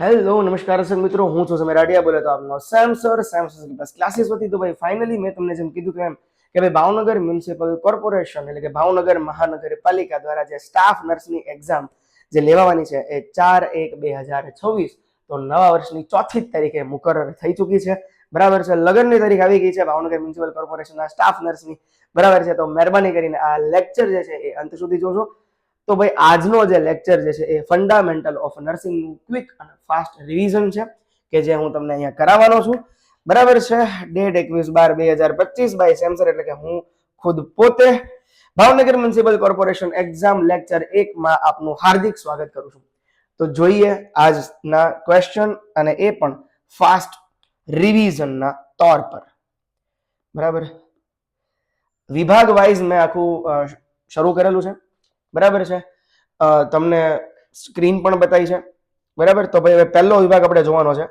Hello નમસ્કાર દર્શક મિત્રો, હું છું સમય રાડિયા. બોલે તો આપનો સેમ સર બસ ક્લાસીસ હતી. તો ભાઈ ફાઇનલી મેં તમને જેમ કીધું કે એમ કે ભાઈ ભાવનગર મ્યુનિસિપલ કોર્પોરેશન એટલે કે ભાવનગર મહાનગરપાલિકા દ્વારા જે સ્ટાફ નર્સની એક્ઝામ જે લેવાની છે એ 4/1/2026 તો નવા વર્ષની 4મી તારીખે મુકરર થઈ ચૂકી છે. બરાબર છે, લગ્નની તારીખ આવી ગઈ છે ભાવનગર મ્યુનિસિપલ કોર્પોરેશનના સ્ટાફ નર્સની. બરાબર છે, તો મહેરબાની કરીને આ લેક્ચર જે છે એ અંત સુધી જોજો. તો ભાઈ આજનો જે લેક્ચર જે છે એ ફંડામેન્ટલ ઓફ નર્સિંગનું ક્વિક અને ફાસ્ટ રિવિઝન છે કે જે હું તમને અહીંયા કરાવવાનો છું. બરાબર છે, ડેટ 21/12/2025 બાય સેમસર એટલે કે હું ખુદ પોતે Bhavnagar municipal corporation exam lecture 1 માં આપનું હાર્દિક સ્વાગત કરું છું. તો જોઈએ આજના ક્વેશ્ચન અને એ પણ ફાસ્ટ રિવિઝનના તौर પર. બરાબર, વિભાગ વાઇઝ મેં આખું શરૂ કરેલું છે. બરાબર છે, તમને સ્ક્રીન પણ બતાવી છે. બરાબર, તો ભાઈ હવે પહેલો વિભાગ આપણે જોવાનો છે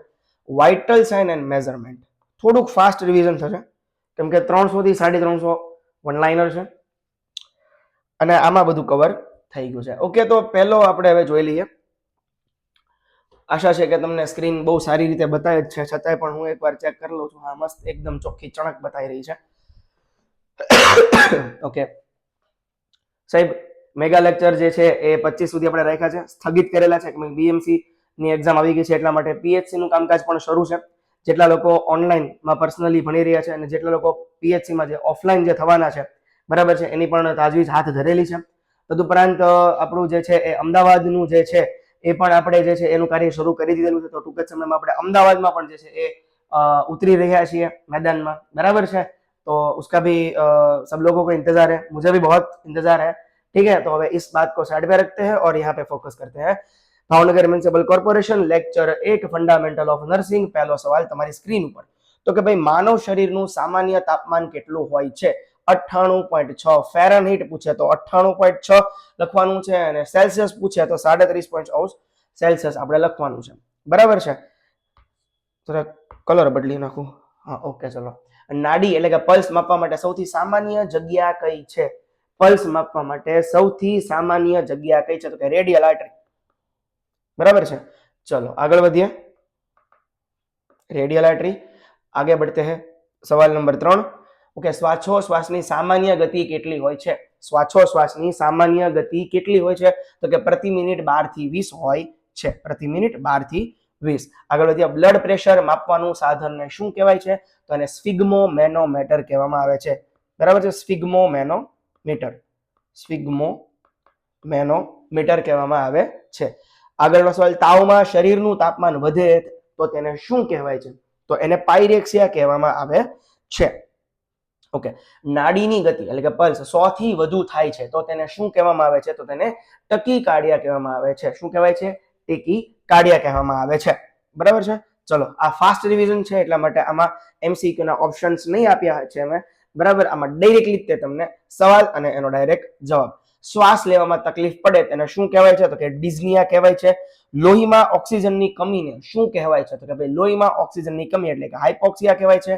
વાઇટલ સાઇન એન્ડ મેઝરમેન્ટ. થોડુંક ફાસ્ટ રિવિઝન થશે કેમ કે 300 થી 350 વન લાઇનર છે અને આમાં બધું કવર થઈ ગયું છે. ઓકે, તો પહેલો આપણે હવે જોઈ લઈએ. આશા છે કે તમને સ્ક્રીન બહુ સારી રીતે બતાવે જ છે, છતાંય પણ હું એકવાર ચેક કરી લઉં છું. હા, મસ્ત એકદમ ચોખ્ખી ચણક બતાવી રહી છે. ઓકે સાહેબ, મેગા લેક્ચર જે છે એ 25 સુધી આપણે રાખ્યા છે, સ્થગિત કરેલા છે. બીએમસી ની એક્ઝામ આવી ગઈ છે એટલા માટે પીએચસી નું કામકાજ પણ શરૂ છે. જેટલા લોકો ઓનલાઈનમાં પર્સનલી ભણી રહ્યા છે અને જેટલા લોકો પીએચસીમાં જે ઓફલાઈન જે થવાના છે, બરાબર છે, એની પણ તાજવીજ હાથ ધરેલી છે. તદુપરાંત આપણું જે છે એ અમદાવાદનું જે છે એ પણ આપણે જે છે એનું કાર્ય શરૂ કરી દીધેલું છે. તો ટૂંક જ સમયમાં આપણે અમદાવાદમાં પણ જે છે એ ઉતરી રહ્યા છીએ मैदाનમાં. बराबर है, तो उसका भी सब लोगों को इंतजार है, मुझे भी बहुत इंतजार है. ठीक है, तो હવે इस बात को साइड पे रखते हैं और यहाँ पे फोकस करते हैं Bhavnagar municipal corporation lecture 1 fundamental of nursing. પહેલો સવાલ તમારી સ્ક્રીન ઉપર. તો કે ભાઈ માનવ શરીરનું સામાન્ય તાપમાન કેટલું હોય છે? 98.6 ફેરનહીટ પૂછે તો 98.6 લખવાનું છે અને સેલ્સિયસ પૂછે તો 37.0 સેલ્સિયસ આપણે લખવાનું છે. બરાબર છે, તો કલર બદલી નાખું. હા, ઓકે, ચલો. નાડી એટલે કે પલ્સ માપવા માટે સૌથી સામાન્ય જગ્યા કઈ છે? પલ્સ માપવા માટે સૌથી સામાન્ય જગ્યા કઈ છે? તો કે રેડિયલ આર્ટરી. बराबर है, चलो आगे बढ़िए. Radial artery. आगे बढ़ते हैं सवाल नंबर 3. ओके, श्वासोश्वासनी सामान्य गति કેટલી હોય છે? શ્વાસોશ્વાસની સામાન્ય ગતિ કેટલી હોય છે? તો કે પ્રતિ મિનિટ 12 થી 20 હોય છે. પ્રતિ મિનિટ 12 થી 20. આગળ વધીએ. બ્લડ પ્રેશર માપવાનું સાધનને શું કહેવાય છે? તો એને સ્ફિગ્મોમેનોમીટર કહેવામાં આવે છે. બરાબર છે, સ્ફિગ્મોમેનોમીટર. સ્ફિગ્મોમેનોમીટર કહેવામાં આવે છે. આગળનો સવાલ, તાવમાં શરીરનું તાપમાન વધે તો તેને શું કહેવાય છે? તો એને પાયરેક્સિયા કહેવામાં આવે છે. ઓકે, નાડીની ગતિ એટલે કે પલ્સ 100 થી વધુ થાય છે તો તેને શું કહેવામાં આવે છે? તો તેને ટકીકાર્ડિયા કહેવામાં આવે છે. શું કહેવાય છે? ટકીકાર્ડિયા કહેવામાં આવે છે. બરાબર છે, ચલો. આ ફાસ્ટ રિવિઝન છે એટલા માટે આમાં એમસીક્યુ ના ઓપ્શન્સ નહીં આપ્યા છે મેં. બરાબર, આમાં ડાયરેક્ટલી તે તમને સવાલ અને એનો ડાયરેક્ટ જવાબ. શ્વાસ લેવામાં તકલીફ પડે તેને શું કહેવાય છે? તો કે ડિઝનિયા કહેવાય છે. લોહીમાં ઓક્સિજનની કમીને શું કહેવાય છે? તો કે ભાઈ લોહીમાં ઓક્સિજનની કમી એટલે કે હાઇપોક્સિયા કહેવાય છે.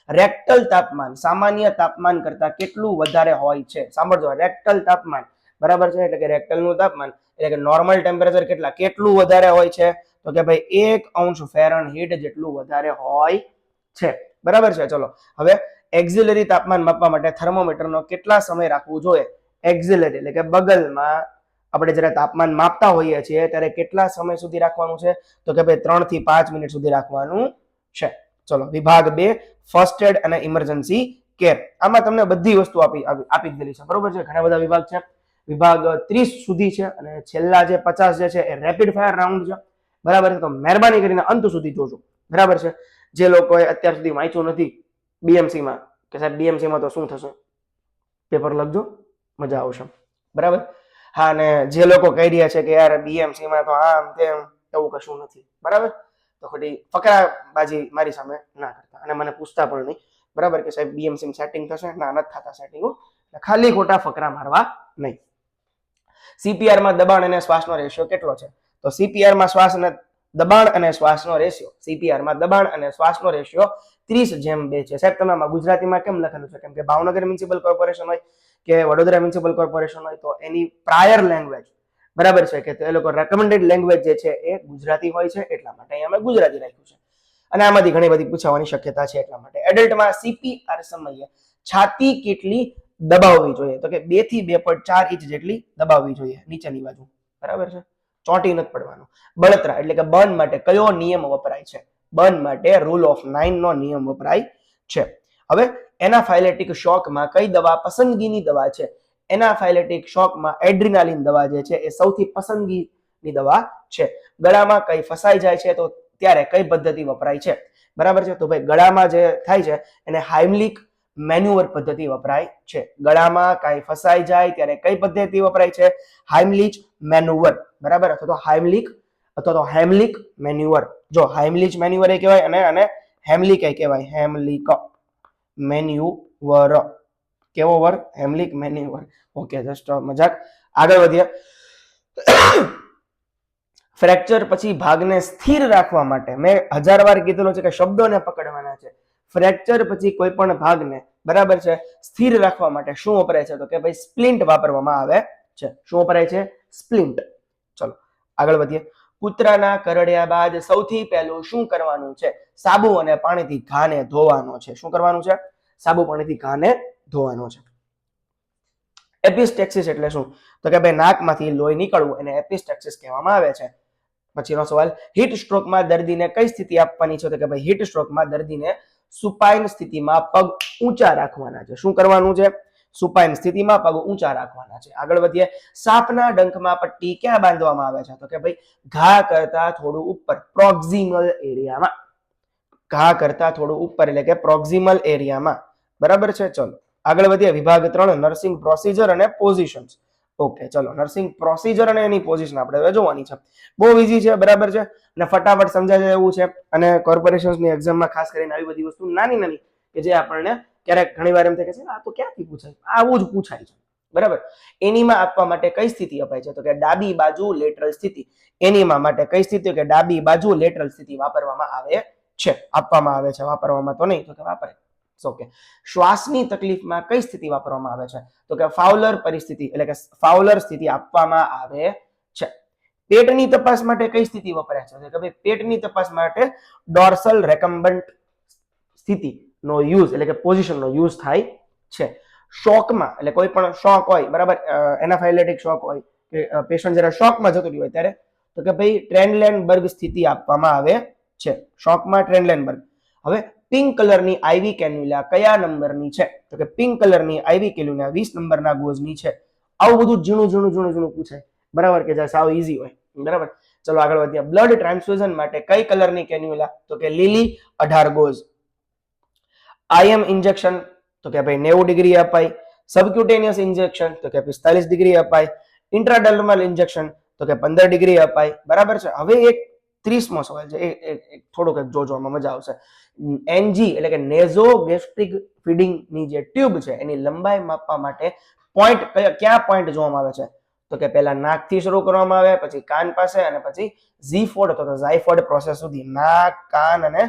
રેક્ટલ તાપમાન સામાન્ય તાપમાન કરતા કેટલું વધારે હોય છે? સાંભળજો, રેક્ટલ તાપમાન. બરાબર છે, એટલે કે રેક્ટલનું તાપમાન એટલે કે નોર્મલ ટેમ્પરેચર કેટલું વધારે હોય છે? તો કે ભાઈ 1 અંશ ફેરનહીટ જેટલું વધારે હોય છે. બરાબર છે, ચલો. હવે એક્ઝિલરી તાપમાન માપવા માટે થર્મોમીટરનો કેટલા સમય રાખવું જોઈએ? એક્ઝિલરી એટલે કે બગલમાં આપણે જ્યારે તાપમાન માપતા હોઈએ છીએ ત્યારે કેટલા સમય સુધી રાખવાનું છે? તો કે ભાઈ 3 થી 5 મિનિટ સુધી રાખવાનું છે. ચલો, વિભાગ 2 ફર્સ્ટ એડ અને ઇમરજન્સી કેર. આમાં તમને બધી વસ્તુ આપી દીધેલી છે. બરોબર છે, ઘણા બધા વિભાગ છે. વિભાગ 30 સુધી છે અને છેલ્લા જે 50 જે છે એ રેપિડ ફાયર રાઉન્ડ છે. બરાબર છે, તો મહેરબાની કરીને અંત સુધી જોજો. બરાબર છે, જે લોકોએ અત્યાર સુધી વાંચ્યું નથી બીએમસીમાં કે સાહેબ બીએમસીમાં તો શું થશે, પેપર લખજો, મજા આવશે. બરાબર, હા. અને જે લોકો કહી રહ્યા છે કે યાર બીએમસીમાં તો આમ તેમ, એવું કશું નથી. બરાબર, તો ખોટી ફકરાબાજી મારી સામે ના કરતા અને મને પૂછતા પણ નહીં. બરાબર કે સાહેબ બીએમસી સેટિંગ થશે? ના, નથી થતા સેટિંગો. ખાલી ખોટા ફકરા મારવા નહીં. સીપીઆરમાં દબાણ અને શ્વાસનો રેશિયો કેટલો છે? તો સીપીઆરમાં શ્વાસ અને દબાણ અને શ્વાસનો રેશિયો, સીપીઆરમાં દબાણ અને શ્વાસનો રેશિયો 30:2 છે. સાહેબ તમે આમાં ગુજરાતીમાં કેમ લખેલું છે? કેમ કે ભાવનગર મ્યુનિસિપલ કોર્પોરેશન હોય કે વડોદરા મ્યુનિસિપલ કોર્પોરેશન હોય તો એની પ્રાયર લેંગ્વેજ બરાબર છે કે એ લોકો રેકમેન્ડેડ લેંગ્વેજ જે છે એ ગુજરાતી હોય છે, એટલા માટે અહીંયા અમે ગુજરાતી રાખ્યું છે. અને આમાંથી ઘણી બધી પૂછવાની શક્યતા છે એટલા માટે. એડલ્ટમાં CPR સમયે છાતી કેટલી દબાવવી જોઈએ? તો કે 2 થી 2.4 ઇંચ જેટલી દબાવવી જોઈએ નીચેની બાજુ. બરાબર છે, ચોંટી નથી પડવાનું. બળતરા એટલે કે બર્ન માટે કયો નિયમ વપરાય છે? બર્ન માટે રૂલ ઓફ 9 નો નિયમ વપરાય છે. હવે એનાફાઇલેટિક શોકમાં કઈ દવા પસંદગીની દવા છે? એનાફાઇલેટિક શોકમાં એડ્રિનાલિન દવા જે છે એ સૌથી પસંદગીની દવા છે. ગળામાં કઈ ફસાઈ જાય છે તો ત્યારે કઈ પદ્ધતિ વપરાય છે? બરાબર છે, તો ભાઈ ગળામાં જે થાય છે એને હાઇમલિક મેન્યુઅર પદ્ધતિ વપરાય છે. ગળામાં કઈ ફસાઈ જાય ત્યારે કઈ પદ્ધતિ વપરાય છે? હાઇમલિક મેન્યુઅર. બરાબર, અથવા તો હેમલિક મેન્યુઅર. જો હાઇમલિક મેન્યુઅર એ કહેવાય અને હેમલિક એ કહેવાય. હેમલિક મેન્યુઅર. કેવો વર્ગ? હેમલિક મેન્યુઅર. ઓકે, જસ્ટ મજાક. આગળ વધીએ. ફ્રેક્ચર પછી ભાગને સ્થિર રાખવા માટે મેં 1000 વાર કીધેલો છે કે શબ્દોને પકડવાના છે. ફ્રેક્ચર પછી કોઈ પણ ભાગને, બરાબર છે, સ્થિર રાખવા માટે શું વપરાય છે? તો કે ભાઈ સ્પ્લિન્ટ વાપરવામાં આવે છે. શું વપરાય છે? સ્પ્લિન્ટ. ચલો આગળ વધીએ. કૂતરાના કરડ્યા બાદ સૌથી પહેલું શું કરવાનું છે? સાબુ અને પાણીથી ઘાને ધોવાનો છે. શું કરવાનું છે? સાબુ પાણીથી ઘાને ધોવાનો છે. એપિસ્ટેક્સિસ એટલે શું? તો કે ભાઈ નાકમાંથી લોહી નીકળવું એને એપિસ્ટેક્સિસ કહેવામાં આવે છે. પછીનો સવાલ, હીટ સ્ટ્રોકમાં દર્દીને કઈ સ્થિતિ આપવાની છે? તો કે ભાઈ હીટ સ્ટ્રોકમાં દર્દીને સુપાઇન સ્થિતિમાં પગ ઊંચા રાખવાના છે. શું કરવાનું છે? સુપાઇન સ્થિતિમાં પગ ઊંચા રાખવાના છે. આગળ વધીએ. સાપના ડંખમાં પટ્ટી ક્યાં બાંધવામાં આવે છે? તો કે ભાઈ ઘા કરતા થોડું ઉપર, પ્રોક્સિમલ એરિયામાં. ઘા કરતા થોડું ઉપર એટલે કે પ્રોક્સિમલ એરિયામાં. બરાબર છે. ચલો આગળ વધીએ. વિભાગ 3 નર્સિંગ પ્રોસિજર અને પોઝિશન્સ. ઓકે, ચલો નર્સિંગ પ્રોસિજર અને એની પોઝિશન આપણે હવે જોવાની છે. બહુ ઈઝી છે, બરાબર છે, અને ફટાફટ સમજાય જાય એવું છે. અને કોર્પોરેશન્સની એક્ઝામમાં ખાસ કરીને આવી બધી વસ્તુ નાની નાની કે જે આપણને ક્યારેક ઘણીવાર એમ થાય કે છે આ તો ક્યાંથી પૂછાય, આવું જ પૂછાય છે. બરાબર. એનીમાં આપવા માટે કઈ સ્થિતિ અપાય છે? તો કે ડાબી બાજુ લેટરલ સ્થિતિ. એનીમાં માટે કઈ સ્થિતિ? કે ડાબી બાજુ લેટરલ સ્થિતિ વાપરવામાં આવે છે. આપવામાં આવે છે, વાપરવામાં તો નહીં, તો કે વાપરે. ઓકે. શ્વાસની તકલીફમાં કઈ સ્થિતિ વાપરવામાં આવે છે? તો કે ફાઉલર પરિસ્થિતિ એટલે કે ફાઉલર સ્થિતિ આપવામાં આવે છે. પેટની તપાસ માટે કઈ સ્થિતિ વપરાય છે? કે ભાઈ પેટની તપાસ માટે ડોર્સલ રેકમ્બન્ટ સ્થિતિનો યુઝ એટલે કે પોઝિશનનો યુઝ થાય છે. શોકમાં એટલે કોઈ પણ શોક હોય, બરાબર, એનાફાઇલેટિક શોક હોય કે પેશન્ટ જરા શોકમાં જતું હોય ત્યારે તો કે ભાઈ ટ્રેનલેનબર્ગ સ્થિતિ આપવામાં આવે છે. શોકમાં ટ્રેનલેનબર્ગ. હવે પિંક કલરની આઈવી કેન્યુલા કયા નંબરની છે? તો કે પિંક કલરની આઈવી કેન્યુલા 20 નંબરના ગોઝની છે. આવું બધું ઝીણું પૂછાય. બરાબર, કે જે સાવ ઈઝી હોય. બરાબર. ચલો આગળ વધીએ. બ્લડ ટ્રાન્સફ્યુઝન માટે કઈ કલરની કેન્યુલા? તો કે લીલી 18 ગોઝ. આઈએમ ઇન્જેક્શન તો કે ભાઈ 90 ડિગ્રી અપાય. સબક્યુટેનિયસ ઇન્જેક્શન તો કે 45 ડિગ્રી અપાય. ઇન્ટ્રાડર્મલ ઇન્જેક્શન તો કે 15 ડિગ્રી અપાય. બરાબર છે. હવે એક 30મો સવાલ છે, એ થોડુંક જોવામાં મજા આવશે. એનજી એટલે કે નેઝોગેસ્ટ્રિક ફીડિંગની જે ટ્યુબ છે એની લંબાઈ માપવા માટે પોઈન્ટ ક્યાં પોઈન્ટ જોવામાં આવે છે? તો કે પહેલા નાકથી શરૂ કરવામાં આવે, પછી કાન પાસે, અને પછી ઝીફોર્ડ અથવા તો ઝાયફોર્ડ પ્રોસેસ સુધી. નાક, કાન અને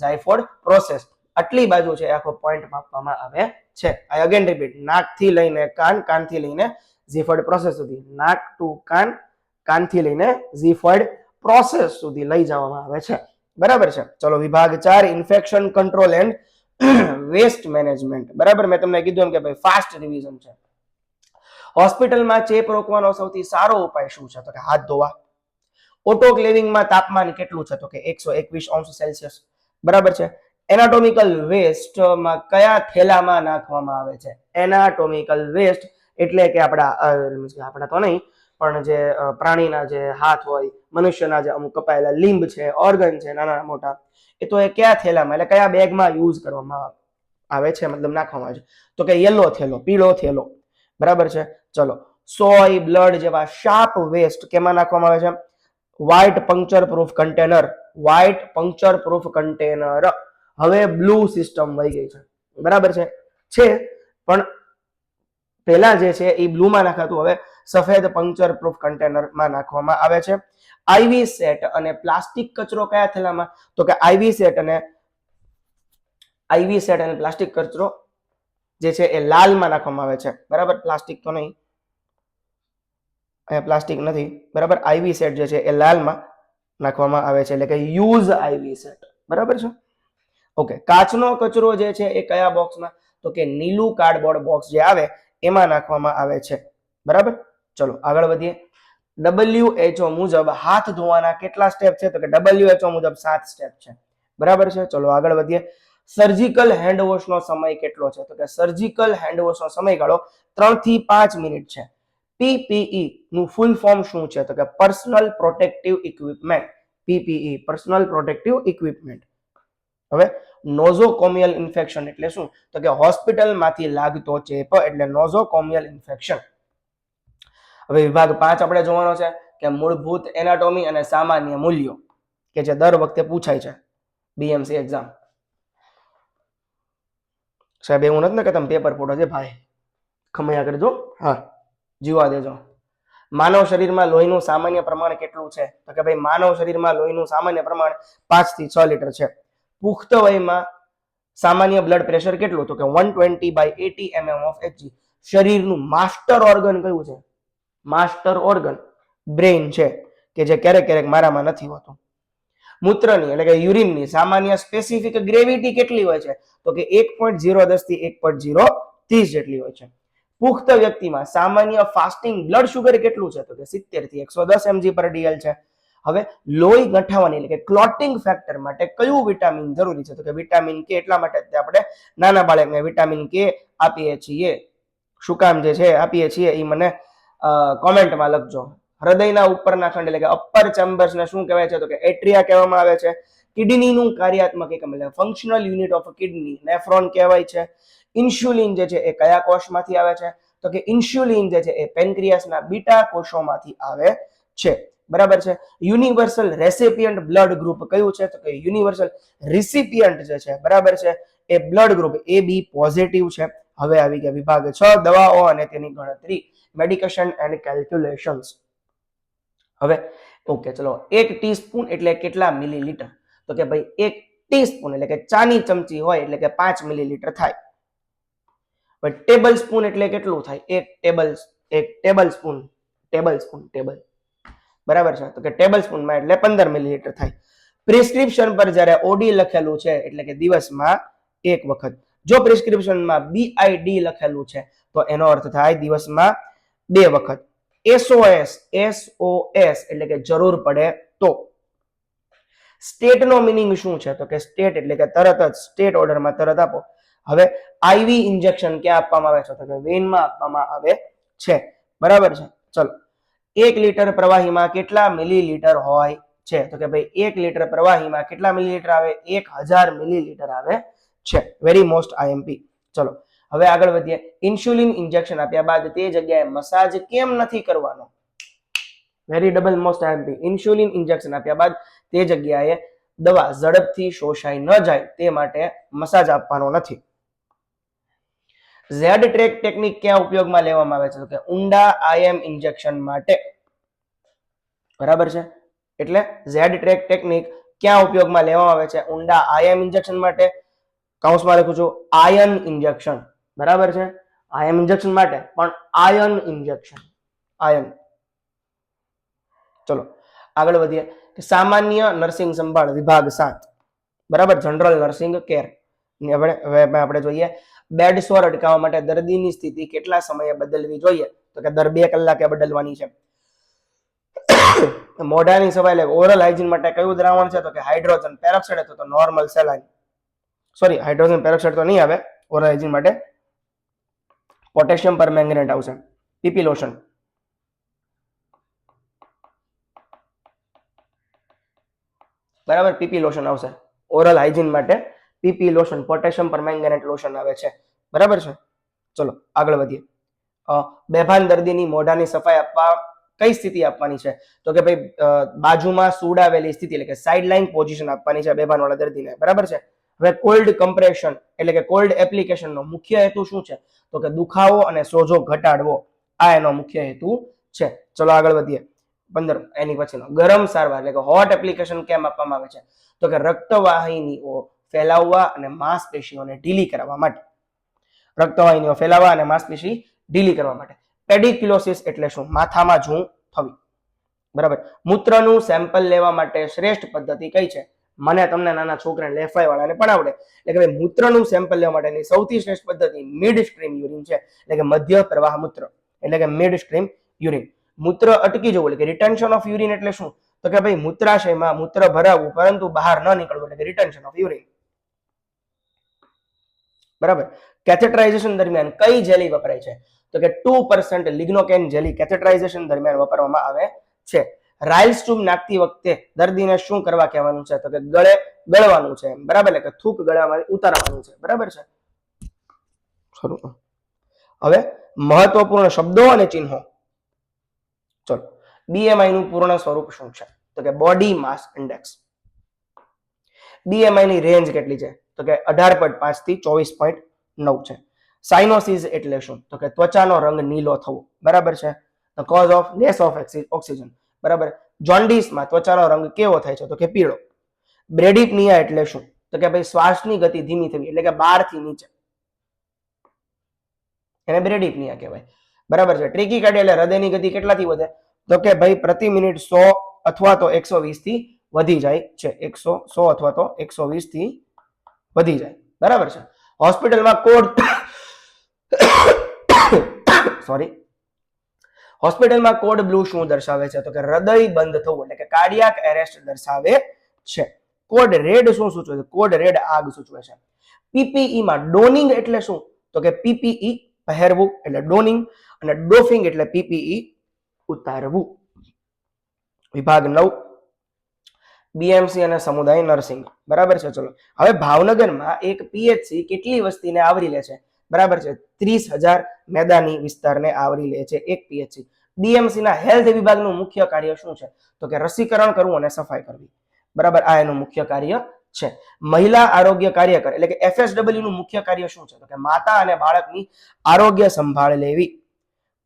ઝાયફોર્ડ પ્રોસેસ આટલી બાજુ છે આખો પોઈન્ટ માપવામાં આવે છે. આઈ અગેન રિપીટ. નાકથી લઈને કાન, કાનથી લઈને ઝીફોર્ડ પ્રોસેસ સુધી. નાક ટુ કાન, કાનથી લઈને ઝીફોર્ડ પ્રોસેસ સુધી લઈ જવામાં આવે છે. બરાબર છે. ચલો વિભાગ 4 infection control and waste management. બરાબર, મેં તમને કીધું એમ કે ભાઈ ફાસ્ટ રિવિઝન છે. હોસ્પિટલમાં ચેપ રોકવાનો સૌથી સારો ઉપાય શું છે? તો કે હાથ ધોવા. ઓટોક્લેવિંગમાં તાપમાન કેટલું છે? તો કે 121°C. બરાબર છે. એનાટોમિકલ વેસ્ટમાં કયા થેલામાં નાખવામાં આવે છે? એનાટોમિકલ વેસ્ટ એટલે કે આપણા તો નહીં, પણ જે પ્રાણીના જે હાથ હોય, મનુષ્યના જે અમુક કપાયેલા લિંબ છે, ઓર્ગન છે નાના મોટા, એ તો એ કયા થેલામાં એટલે કયા બેગમાં યુઝ કરવામાં આવે છે, મતલબ નાખવામાં આવે છે? તો કે યલો થેલો, પીળો થેલો. બરાબર છે. ચલો સોય, બ્લડ જેવા શાર્પ વેસ્ટ કેમાં નાખવામાં આવે છે? White puncture proof container. White puncture proof container. હવે બ્લુ સિસ્ટમ વહી ગઈ છે. બરાબર છે, પણ પહેલા જે છે એ બ્લુમાં નાખાતું હવે સફેદ પંક્ચર પ્રૂફ કન્ટેનરમાં નાખવામાં આવે છે. આઈવી સેટ અને પ્લાસ્ટિક કચરો કયા થેલામાં? તો કે આઈવી સેટ અને પ્લાસ્ટિક કચરો જે છે એ લાલમાં નાખવામાં આવે છે. બરાબર, પ્લાસ્ટિક તો નહીં. અહીંયા પ્લાસ્ટિક નથી, બરાબર. આઈવી સેટ જે છે એ લાલમાં નાખવામાં આવે છે, એટલે કે યુઝ આઈવી સેટ, બરાબર છે. ઓકે, કાચનો કચરો જે છે એ કયા બોક્સમાં, તો કે નીલું કાર્ડબોર્ડ બોક્સ જે આવે એમાં નાખવામાં આવે છે, બરાબર. ચલો આગળ વધીએ. WHO મુજબ હાથ ધોવાના કેટલા સ્ટેપ છે, તો કે WHO મુજબ 7 સ્ટેપ છે, બરાબર છે. ચલો આગળ વધીએ. સર્જિકલ હેન્ડવોશનો સમય કેટલો છે, તો કે સર્જિકલ હેન્ડવોશનો સમયગાળો 3 થી 5 મિનિટ છે. PPE નું ફૂલ ફોર્મ શું છે, તો કે personal protective equipment. PPE personal protective equipment. હવે નોઝોકોમિયલ ઇન્ફેક્શન એટલે શું, તો કે હોસ્પિટલમાંથી લાગતો ચેપ એટલે નોઝોકોમિયલ ઇન્ફેક્શન. હવે વિભાગ 5 આપણે જોવાનો છે કે મૂળભૂત એનાટોમી અને સામાન્ય મૂલ્યો, કે જે દર વખતે પૂછાય છે BMC એક્ઝામ. સાહેબ એવું નથી ને કે તમે પેપર ફોટો છે ભાઈ, ખમૈયા કરજો, હા જીવા દેજો. માનવ શરીરમાં લોહીનું સામાન્ય પ્રમાણ કેટલું છે, તો કે ભાઈ માનવ શરીરમાં લોહીનું સામાન્ય પ્રમાણ 5 થી 6 લીટર છે. પુખ્ત વયમાં સામાન્ય બ્લડ પ્રેશર કેટલું, તો કે 120/80 mm of Hg. શરીરનું માસ્ટર ઓર્ગન કયું છે, માસ્ટર ઓર્ગન બ્રેઇન છે, કે જે ક્યારેક ક્યારેક મારામાં નથી હોતું. મૂત્રની એટલે કે યુરિનની સામાન્ય સ્પેસિફિક ગ્રેવિટી કેટલી હોય છે, તો કે 1.010 થી 1.030 જેટલી હોય છે. પુખ્ત વ્યક્તિમાં સામાન્ય ફાસ્ટિંગ બ્લડ શુગર કેટલું છે, તો કે 70 થી 110 mg/dl છે. હવે લોહી ગંઠાવાની એટલે કે ક્લોટિંગ ફેક્ટર માટે કયું વિટામિન જરૂરી છે, તો કે વિટામિન કે. એટલા માટે આપણે નાના બાળકને વિટામિન કે આપીએ છીએ. શું કામ જે છે આપીએ છીએ એ મને કોમેન્ટમાં લખજો. હૃદયના ઉપરના ખંડ એટલે કે અપર ચેમ્બર્સ ને શું કહેવાય છે, તો કે એટ્રિયા કહેવામાં આવે છે. કિડનીનું કાર્યાત્મક એકમ એટલે functional unit of kidney nephron કહેવાય છે. ઇન્સ્યુલિન જે છે એ કયા કોષમાંથી આવે છે, તો કે ઇન્સ્યુલિન જે છે એ પેન્ક્રિયાસના બીટા કોષોમાંથી આવે છે, બરાબર છે. યુનિવર્સલ રેસિપિયન્ટ બ્લડ ગ્રુપ કયું છે, તો કે યુનિવર્સલ રિસિપિયન્ટ જે છે, બરાબર છે, એ બ્લડ ગ્રુપ AB પોઝિટિવ છે. હવે આવી ગયા વિભાગ 6 દવાઓ અને તેની ગણતરી, મેડિકેશન એન્ડ કેલ્ક્યુલેશન્સ. હવે ઓકે ચલો, 1 ટીસ્પૂન એટલે કેટલા મિલીલીટર, તો કે ભાઈ 1 ટીસ્પૂન એટલે કે ચાની ચમચી હોય એટલે કે 5 મિલીલીટર થાય. હવે ટેબલ સ્પૂન એટલે કેટલું થાય, 1 ટેબલ સ્પૂન, બરાબર છે, તો કે ટેબલ સ્પૂનમાં એટલે 15 મિલીલીટર થાય. પ્રિસ્ક્રિપ્શન પર જ્યારે OD લખેલું છે એટલે કે દિવસમાં 1 વખત. જો પ્રિસ્ક્રિપ્શનમાં BID લખેલું છે તો એનો અર્થ થાય દિવસમાં 2 વખત. SOS એટલે કે જરૂર પડે તો. સ્ટેટ નો મિનિંગ શું છે, તો કે સ્ટેટ એટલે કે તરત જ, સ્ટેટ ઓર્ડરમાં તરત આપો. હવે IV ઇન્જેક્શન ક્યાં આપવામાં આવે છે, તો કે વેનમાં આપવામાં આવે છે, બરાબર છે. ચલો 1 લીટર પ્રવાહીમાં કેટલા મિલીલીટર હોય છે, તો કે ભાઈ 1 લીટર પ્રવાહીમાં કેટલા મિલીલીટર આવે, 1000 મિલીલીટર આવે છે. Very most IMP. ચલો હવે આગળ વધીએ. ઇન્સ્યુલિન ઇન્જેક્શન આપ્યા બાદ તે જગ્યાએ મસાજ કેમ નથી કરવાનો, very double most IMP. Insulin injection આપ્યા બાદ તે જગ્યાએ દવા ઝડપથી શોષાઈ ન જાય તે માટે મસાજ આપવાનો નથી. ઝેડ ટ્રેક ટેકનિક ક્યાં ઉપયોગમાં લેવામાં આવે છે, તો કે ઊંડા IM ઇન્જેક્શન માટે, બરાબર છે. એટલે ઝેડ ટ્રેક ટેકનિક ક્યાં ઉપયોગમાં લેવામાં આવે છે, ઊંડા IM ઇન્જેક્શન માટે. કૌંસમાં લખું છું આયન ઇન્જેક્શન, બરાબર છે. IM ઇન્જેક્શન માટે પણ આયન ઇન્જેક્શન, આયન. ચલો આગળ વધીએ. સામાન્ય નર્સિંગ સંભાળ વિભાગ 7, બરાબર, જનરલ નર્સિંગ કેર. હવે આપણે જોઈએ બેડ સોર અટકાવવા માટે દર્દીની સ્થિતિ કેટલા સમયે બદલવી જોઈએ, તો કે દર 2 કલાકે બદલવાની છે. મોઢાની સફાઈ એટલે ઓરલ હાઇજીન માટે કયું દ્રાવણ છે, તો કે હાઇડ્રોજન પેરોક્સાઇડ અથવા તો નોર્મલ સેલાઇન. સોરી, હાઇડ્રોજન પેરોક્સાઇડ તો નહીં આવે ઓરલ હાઇજીન માટે. પોટેશિયમ પરમેંગનેટ આવશે. PP લોશન, બરાબર, PP લોશન આવશે ઓરલ હાઇજીન માટે. PP lotion, potassium permanganate lotion આવે છે, બરાબર છે. ચલો આગળ વધીએ. બેભાન દર્દીની મોઢાની સફાઈ આપવા કઈ સ્થિતિ આપવાની છે, તો કે ભાઈ બાજુમાં સુડાવેલી સ્થિતિ એટલે કે સાઇડ લાઇન પોઝિશન આપવાની છે બેભાન વાળા દર્દીને, બરાબર છે. હવે કોલ્ડ કમ્પ્રેશન એટલે કે કોલ્ડ એપ્લિકેશનનો મુખ્ય હેતુ શું છે, તો કે દુખાવો અને સોજો ઘટાડવો, આ એનો મુખ્ય હેતુ છે. ચલો આગળ વધીએ. 15 એની પછીનો ગરમ સારવાર એટલે કે હોટ એપ્લિકેશન કેમ આપવામાં આવે છે, તો કે રક્તવાહિનીઓ ફેલાવવા અને માંસપેશીઓને ઢીલી કરવા માટે. રક્તવાહિનીઓ ફેલાવવા અને માંસપેશી ઢીલી કરવા માટે. પેડિક્યુલોસિસ એટલે શું, માથામાં જૂં થવી. બરાબર. મૂત્રનું સેમ્પલ લેવા માટે શ્રેષ્ઠ પદ્ધતિ કઈ છે? મને તમને નાના છોકરાને લેફાઈ વાળાને પણ આવડે. એટલે કે મૂત્રનું સેમ્પલ લેવા માટેની સૌથી શ્રેષ્ઠ પદ્ધતિ મિડ સ્ટ્રીમ યુરિન છે. એટલે કે મધ્ય પ્રવાહ મૂત્ર, એટલે કે મિડ સ્ટ્રીમ યુરિન. મૂત્ર અટકી જવું એટલે કે રિટેન્શન ઓફ યુરિન એટલે શું? તો કે ભાઈ મૂત્રાશયમાં મૂત્ર ભરાવવું પરંતુ બહાર ન નીકળવું, એટલે કે રિટેન્શન ઓફ યુરિન. બરાબર. કેથેટરાઇઝેશન દરમિયાન કઈ જેલી વપરાય છે? તો કે 2% લિગ્નોકેન જેલી કેથેટરાઇઝેશન દરમિયાન વાપરવામાં આવે છે. રાઇલ્સ ટ્યુબ નાખતી વખતે દર્દીને શું કરવા કહેવાનું છે? તો કે ગળવાનું છે. બરાબર, એટલે કે થૂક ગળામાં ઉતારવાનું છે. બરાબર છે. હવે મહત્વપૂર્ણ શબ્દો અને ચિહ્નો. ચલો, બીએમઆઈ નું પૂર્ણ સ્વરૂપ શું છે? તો કે બોડી માસ ઇન્ડેક્સ. બીએમઆઈ ની રેન્જ કેટલી છે? તો કે 18.5 થી 24.9 છે. સાઇનોસિસ એટલે શું? તો કે ત્વચાનો રંગ નીલો થવો. બરાબર છે. The cause of less of oxygen. બરાબર. જોન્ડિસમાં ત્વચાનો રંગ કેવો થાય છે? તો કે પીળો. બ્રેડિપનિયા એટલે શું? તો કે ભાઈ શ્વાસની ગતિ ધીમી થવી, એટલે કે 12 થી નીચે, એને બ્રેડિપનિયા કહેવાય. બરાબર છે. ટ્રેકીકાર્ડિયા એટલે હૃદયની ગતિ કેટલાથી વધે? તો કે ભાઈ પ્રતિ મિનિટ 100 અથવા તો 120 થી વધી જાય છે. 100 અથવા તો 120 થી વધી જાય. બરાબર છે. હોસ્પિટલમાં કોડ સોરી, હોસ્પિટલમાં કોડ બ્લુ શું દર્શાવે છે? તો કે હૃદય બંધ થવું, એટલે કે કાર્ડિયાક એરેસ્ટ દર્શાવે છે. કોડ રેડ શું સૂચવે છે? કોડ રેડ આગ સૂચવે છે. પીપીઈ માં ડોનિંગ એટલે શું? તો કે પીપીઈ પહેરવું એટલે ડોનિંગ, અને ડોફિંગ એટલે પીપીઈ ઉતારવું. વિભાગ 9 બીએમસી અને સમુદાય નર્સિંગ. બરાબર છે. ચલો, હવે ભાવનગરમાં એક પીએચસી કેટલી વસ્તીને આવરી લે છે? બરાબર છે. 30,000 મેદાની વિસ્તારને આવરી લે છે એક પીએચસી. બીએમસી ના હેલ્થ વિભાગનું મુખ્ય કાર્ય શું છે? તો કે રસીકરણ કરવું અને સફાઈ કરવી. બરાબર, આ એનું મુખ્ય કાર્ય છે. મહિલા આરોગ્ય કાર્યકર એટલે કે એફએસડબલ્યુ નું મુખ્ય કાર્ય શું છે? તો કે માતા અને બાળકની આરોગ્ય સંભાળ લેવી.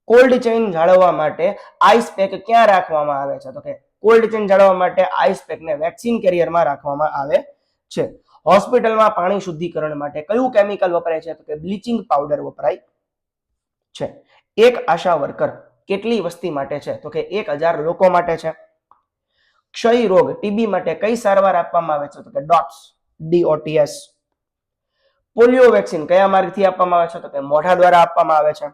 કોલ્ડ ચેઇન જાળવવા માટે આઈસ પેક ક્યાં રાખવામાં આવે છે? તો કે કોલ્ડ ચેઇન જાળવવા માટે આઈસ પેકને વેક્સિન કેરિયરમાં રાખવામાં આવે છે. હોસ્પિટલમાં પાણી શુદ્ધિકરણ માટે કયું કેમિકલ વપરાય છે? તો કે બ્લીચિંગ પાવડર વપરાય છે. એક આશા વર્કર કેટલી વસ્તી માટે છે? તો કે 1000 લોકો માટે છે. ક્ષય રોગ ટીબી માટે કઈ સારવાર આપવામાં આવે છે? તો કે DOTS. પોલિયો વેક્સિન કયા માર્ગથી આપવામાં આવે છે? તો કે મોઢા દ્વારા આપવામાં આવે છે.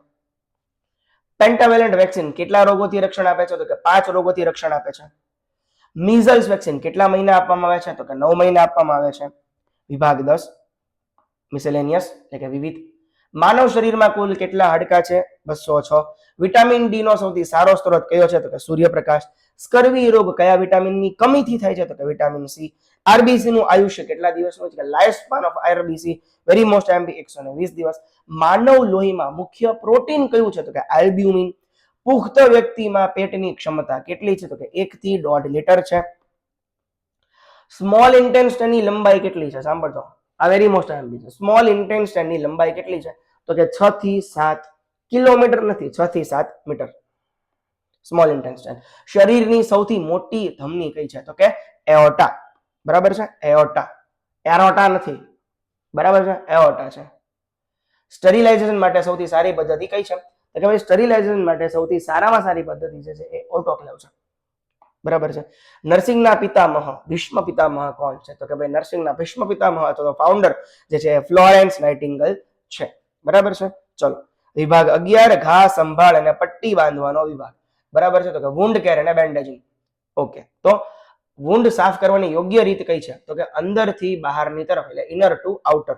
પેન્ટાવેલેન્ટ વેક્સિન કેટલા રોગોથી રક્ષણ આપે છે? તો કે 5 રોગોથી રક્ષણ આપે છે. મીઝલ્સ વેક્સિન કેટલા મહિના આપવામાં આવે છે? તો કે 9 મહિના આપવામાં આવે છે. વિભાગ 10 મિસેલેનિયસ એટલે કે વિવિધ. માનવ શરીરમાં કુલ કેટલા હાડકા છે? 206. વિટામિન ડી નો સૌથી સારો સ્ત્રોત કયો છે? તો કે સૂર્યપ્રકાશ. સ્કર્વી રોગ કયા વિટામિનની કમીથી થાય છે? તો કે વિટામિન સી. આરબીસી નું આયુષ્ય કેટલા દિવસનું છે? લાઈફ સ્પાન ઓફ આરબીસી વેરી મોસ્ટ એમબી 120 દિવસ. માનવ લોહીમાં મુખ્ય પ્રોટીન કયું છે? તો કે આલ્બ્યુમિન. પુખ્ત વ્યક્તિમાં પેટની ક્ષમતા કેટલી છે? તો કે 1 થી 1.5 લીટર છે. સ્મોલ ઇન્ટેસ્ટાઇનની લંબાઈ કેટલી છે? સાંભળજો, આ વેરી મોસ્ટ એમબી છે. સ્મોલ ઇન્ટેસ્ટાઇનની લંબાઈ કેટલી છે? તો કે 6 થી 7 કિલોમીટર નથી, 6 થી 7 મીટર. Small intestine. શરીરની સૌથી મોટી ધમની કઈ છે? તો કે એઓર્ટા. બરાબર છે. એઓર્ટા, એરોટા નથી. બરાબર છે. એઓર્ટા છે. સ્ટરીલાઇઝેશન માટે સૌથી સારી પદ્ધતિ કઈ છે? તો કે ભાઈ સ્ટરીલાઇઝેશન માટે સૌથી સારામાં સારી પદ્ધતિ જે છે એ ઓટોક્લેવ છે. બરાબર છે. નર્સિંગના પિતામહ, ભીષ્મ પિતામહ કોણ છે? તો કે ભાઈ નર્સિંગના ભીષ્મ પિતામહ અથવા ફાઉન્ડર જે છે ફ્લોરેન્સ નાઇટિંગેલ છે. બરાબર છે. ચલો, વિભાગ 11 ઘા સંભાળ અને પટ્ટી બાંધવાનો વિભાગ. બરાબર છે. તો કે વુન્ડ કેર અને બેન્ડેજિંગ. ઓકે, તો વુન્ડ સાફ કરવાની યોગ્ય રીત કઈ છે? તો કે અંદરથી બહારની તરફ, એટલે ઇનર ટુ આઉટર.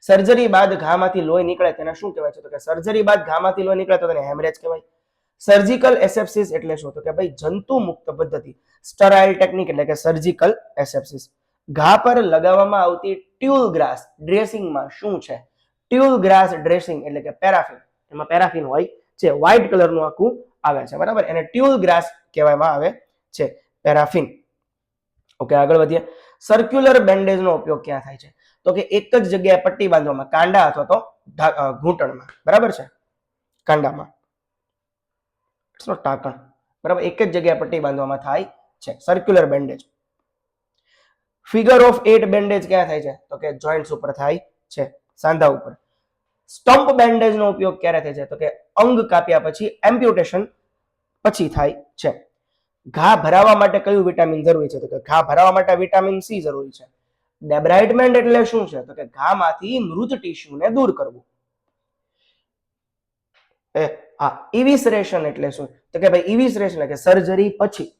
સર્જરી બાદ ઘામાંથી લોહી નીકળે તેને શું કહેવાય છે? તો કે સર્જરી બાદ ઘામાંથી લોહી નીકળે તો તેને હેમરેજ કહેવાય. સર્જિકલ એસેપ્સિસ એટલે શું? તો કે ભાઈ જંતુ મુક્ત પદ્ધતિ. સ્ટરાઇલ ટેકનિક એટલે કે સર્જિકલ એસેપ્સિસ. ઘા પર લગાવવામાં આવતી ટ્યુલ ગ્રાસ ડ્રેસિંગમાં શું છે? ટ્યુલ ગ્રાસ ડ્રેસિંગ એટલે કે પેરાફિન. એમાં પેરાફિન હોય છે, વ્હાઇટ કલરનું આખું આવે છે. બરાબર, એને ટ્યુલ ગ્રાસ કહેવામાં આવે છે, પેરાફિન. ઓકે, આગળ વધીએ. સર્ક્યુલર બેન્ડેજનો ઉપયોગ ક્યાં થાય છે? તો કે એક જ જગ્યાએ પટ્ટી બાંધવામાં, કાંડા અથવા તો ઘૂંટણમાં. બરાબર છે. કાંડામાં, ટાંકણ. બરાબર, એક જ જગ્યાએ પટ્ટી બાંધવામાં થાય છે, circular bandage. Figure of 8 bandage ક્યાં થાય છે? તો કે જોઇન્ટ્સ ઉપર થાય છે, સાંધા ઉપર. સ્ટમ્પ બેન્ડેજનો ઉપયોગ ક્યારે થાય છે? તો કે અંગ કાપ્યા પછી એમ્પ્યુટેશન પછી થાય છે. ઘા ભરાવા માટે કયું વિટામિન જરૂરી છે? તો કે ઘા ભરાવા માટે વિટામિન સી જરૂરી છે. ડેબ્રાઇડમેન્ટ એટલે શું છે? તો કે ઘામાંથી મૃત ટીશ્યુને દૂર કરવું. ઇવિસરેશન એટલે શું? તો કે ભાઈ ઇવિસરેશન એટલે કે સર્જરી પછી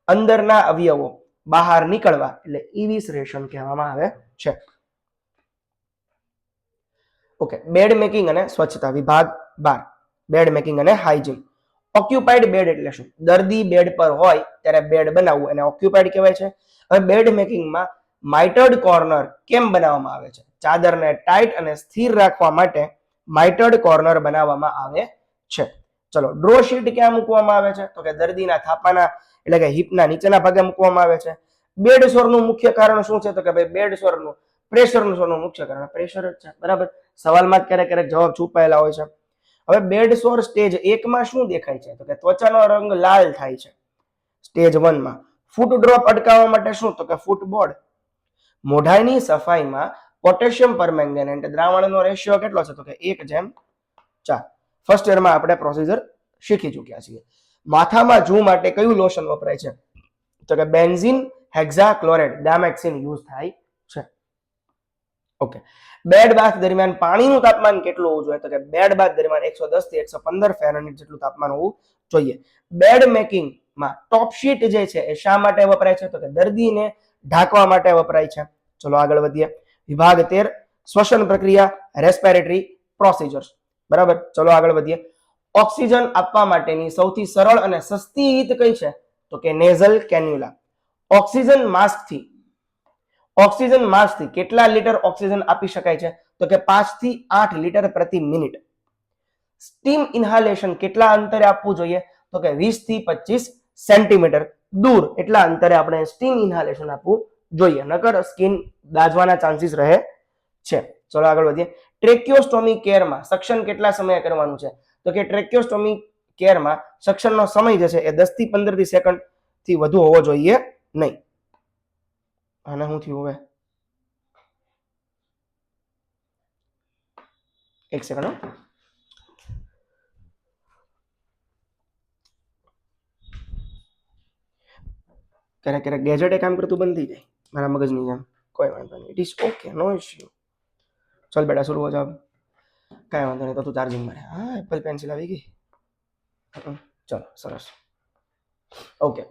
અંદરના અવયવો બહાર નીકળવા એટલે ઇવિસરેશન કહેવામાં આવે છે. ઓકે, બેડ મેકિંગ અને સ્વચ્છતા વિભાગ 12. બેડ મેકિંગ અને હાઇજીન. ઓક્યુપાઇડ બેડ એટલે શું? દર્દી બેડ પર હોય ત્યારે બેડ બનાવવું એને ઓક્યુપાઇડ કહેવાય છે. હવે બેડ મેકિંગમાં માઇટર્ડ કોર્નર કેમ બનાવવામાં આવે છે? ચાદરને ટાઈટ અને સ્થિર રાખવા માટે માઇટર્ડ કોર્નર બનાવવામાં આવે છે. ચલો, ડ્રો શીટ ક્યાં મૂકવામાં આવે છે? તો કે દર્દીના થાપાના એટલે કે હિપના નીચેના ભાગે મૂકવામાં આવે છે. બેડ સોરનું મુખ્ય કારણ શું છે? તો કે ભાઈ બેડ સોરનું પ્રેશરનું સોરનું મુખ્ય કારણ પ્રેશર જ છે. બરાબર, સવાલમાં ક્યારેક ક્યારેક જવાબ છુપાયેલા હોય છે. હવે બેડ સોર સ્ટેજ 1 માં શું દેખાય છે? તો કે ત્વચાનો રંગ લાલ થાય છે. સ્ટેજ 1 માં ફૂટ ડ્રોપ અટકાવવા માટે શું? તો કે ફૂટબોર્ડ. મોઢાની સફાઈમાં પોટેશિયમ પરમેંગેનેટ દ્રાવણનો રેશિયો કેટલો છે? તો કે 1:4. ફર્સ્ટ યરમાં આપણે પ્રોસીજર શીખી ચૂક્યા છીએ. માથામાં જૂ માટે કયું લોશન વપરાય છે? તો કે બેન્ઝીન હેક્ઝાક્લોરાઇડ ડામેક્સિન યુઝ થાય છે. ઓકે, બેડ બાથ દરમિયાન પાણીનું તાપમાન કેટલું હોવું જોઈએ? તો કે બેડ બાથ દરમિયાન 110 થી 115 ફેરનહીટ જેટલું તાપમાન હોવું જોઈએ. બેડ મેકિંગમાં ટોપ શીટ જે છે એ શા માટે વપરાય છે? તો કે દર્દીને ઢાંકવા માટે વપરાય છે. ચલો આગળ વધીએ. વિભાગ 13 શ્વસન પ્રક્રિયા રેસ્પિરેટરી પ્રોસિજર્સ. બરાબર, ચલો આગળ વધીએ. ઓક્સિજન આપવા માટેની સૌથી સરળ અને સસ્તી રીત કઈ છે? તો કે નેઝલ કેન્યુલા. ઓક્સિજન માસ્કથી કેટલા લીટર ઓક્સિજન આપી શકાય છે? તો કે 5 થી 8 લીટર પ્રતિ મિનિટ. સ્ટીમ ઇન્હાલેશન કેટલા અંતરે આપવું જોઈએ? તો કે 20 થી 25 સેન્ટીમીટર દૂર એટલા અંતરે આપણે સ્ટીમ ઇન્હાલેશન આપવું જોઈએ, નકર સ્કિન દાઝવાના ચાન્સીસ રહે છે. ચલો આગળ વધીએ. ટ્રેક્યોસ્ટોમી કેરમાં સક્શન કેટલા સમય કરવાનું છે? તો કે ટ્રેક્યોસ્ટોમી કેરમાં સક્શનનો સમય જે છે એ 10 થી 15 સેકન્ડ થી વધુ હોવો જોઈએ નહીં. આને શું થયું હવે? એક સેકન્ડ. ક્યારેક ક્યારેક ગેજેટ કામ કરતું બંધ થઈ જાય મારા મગજની જેમ. કોઈ વાંધો નહીં, it is okay, no issue. ચલ બેટા શરૂ હો જાવ. કાંઈ વાંધો નહીં, તો તું ચાર્જિંગ મારે. હા, એપલ પેન્સિલ આવી ગઈ. ચલો સરસ. ઓકે,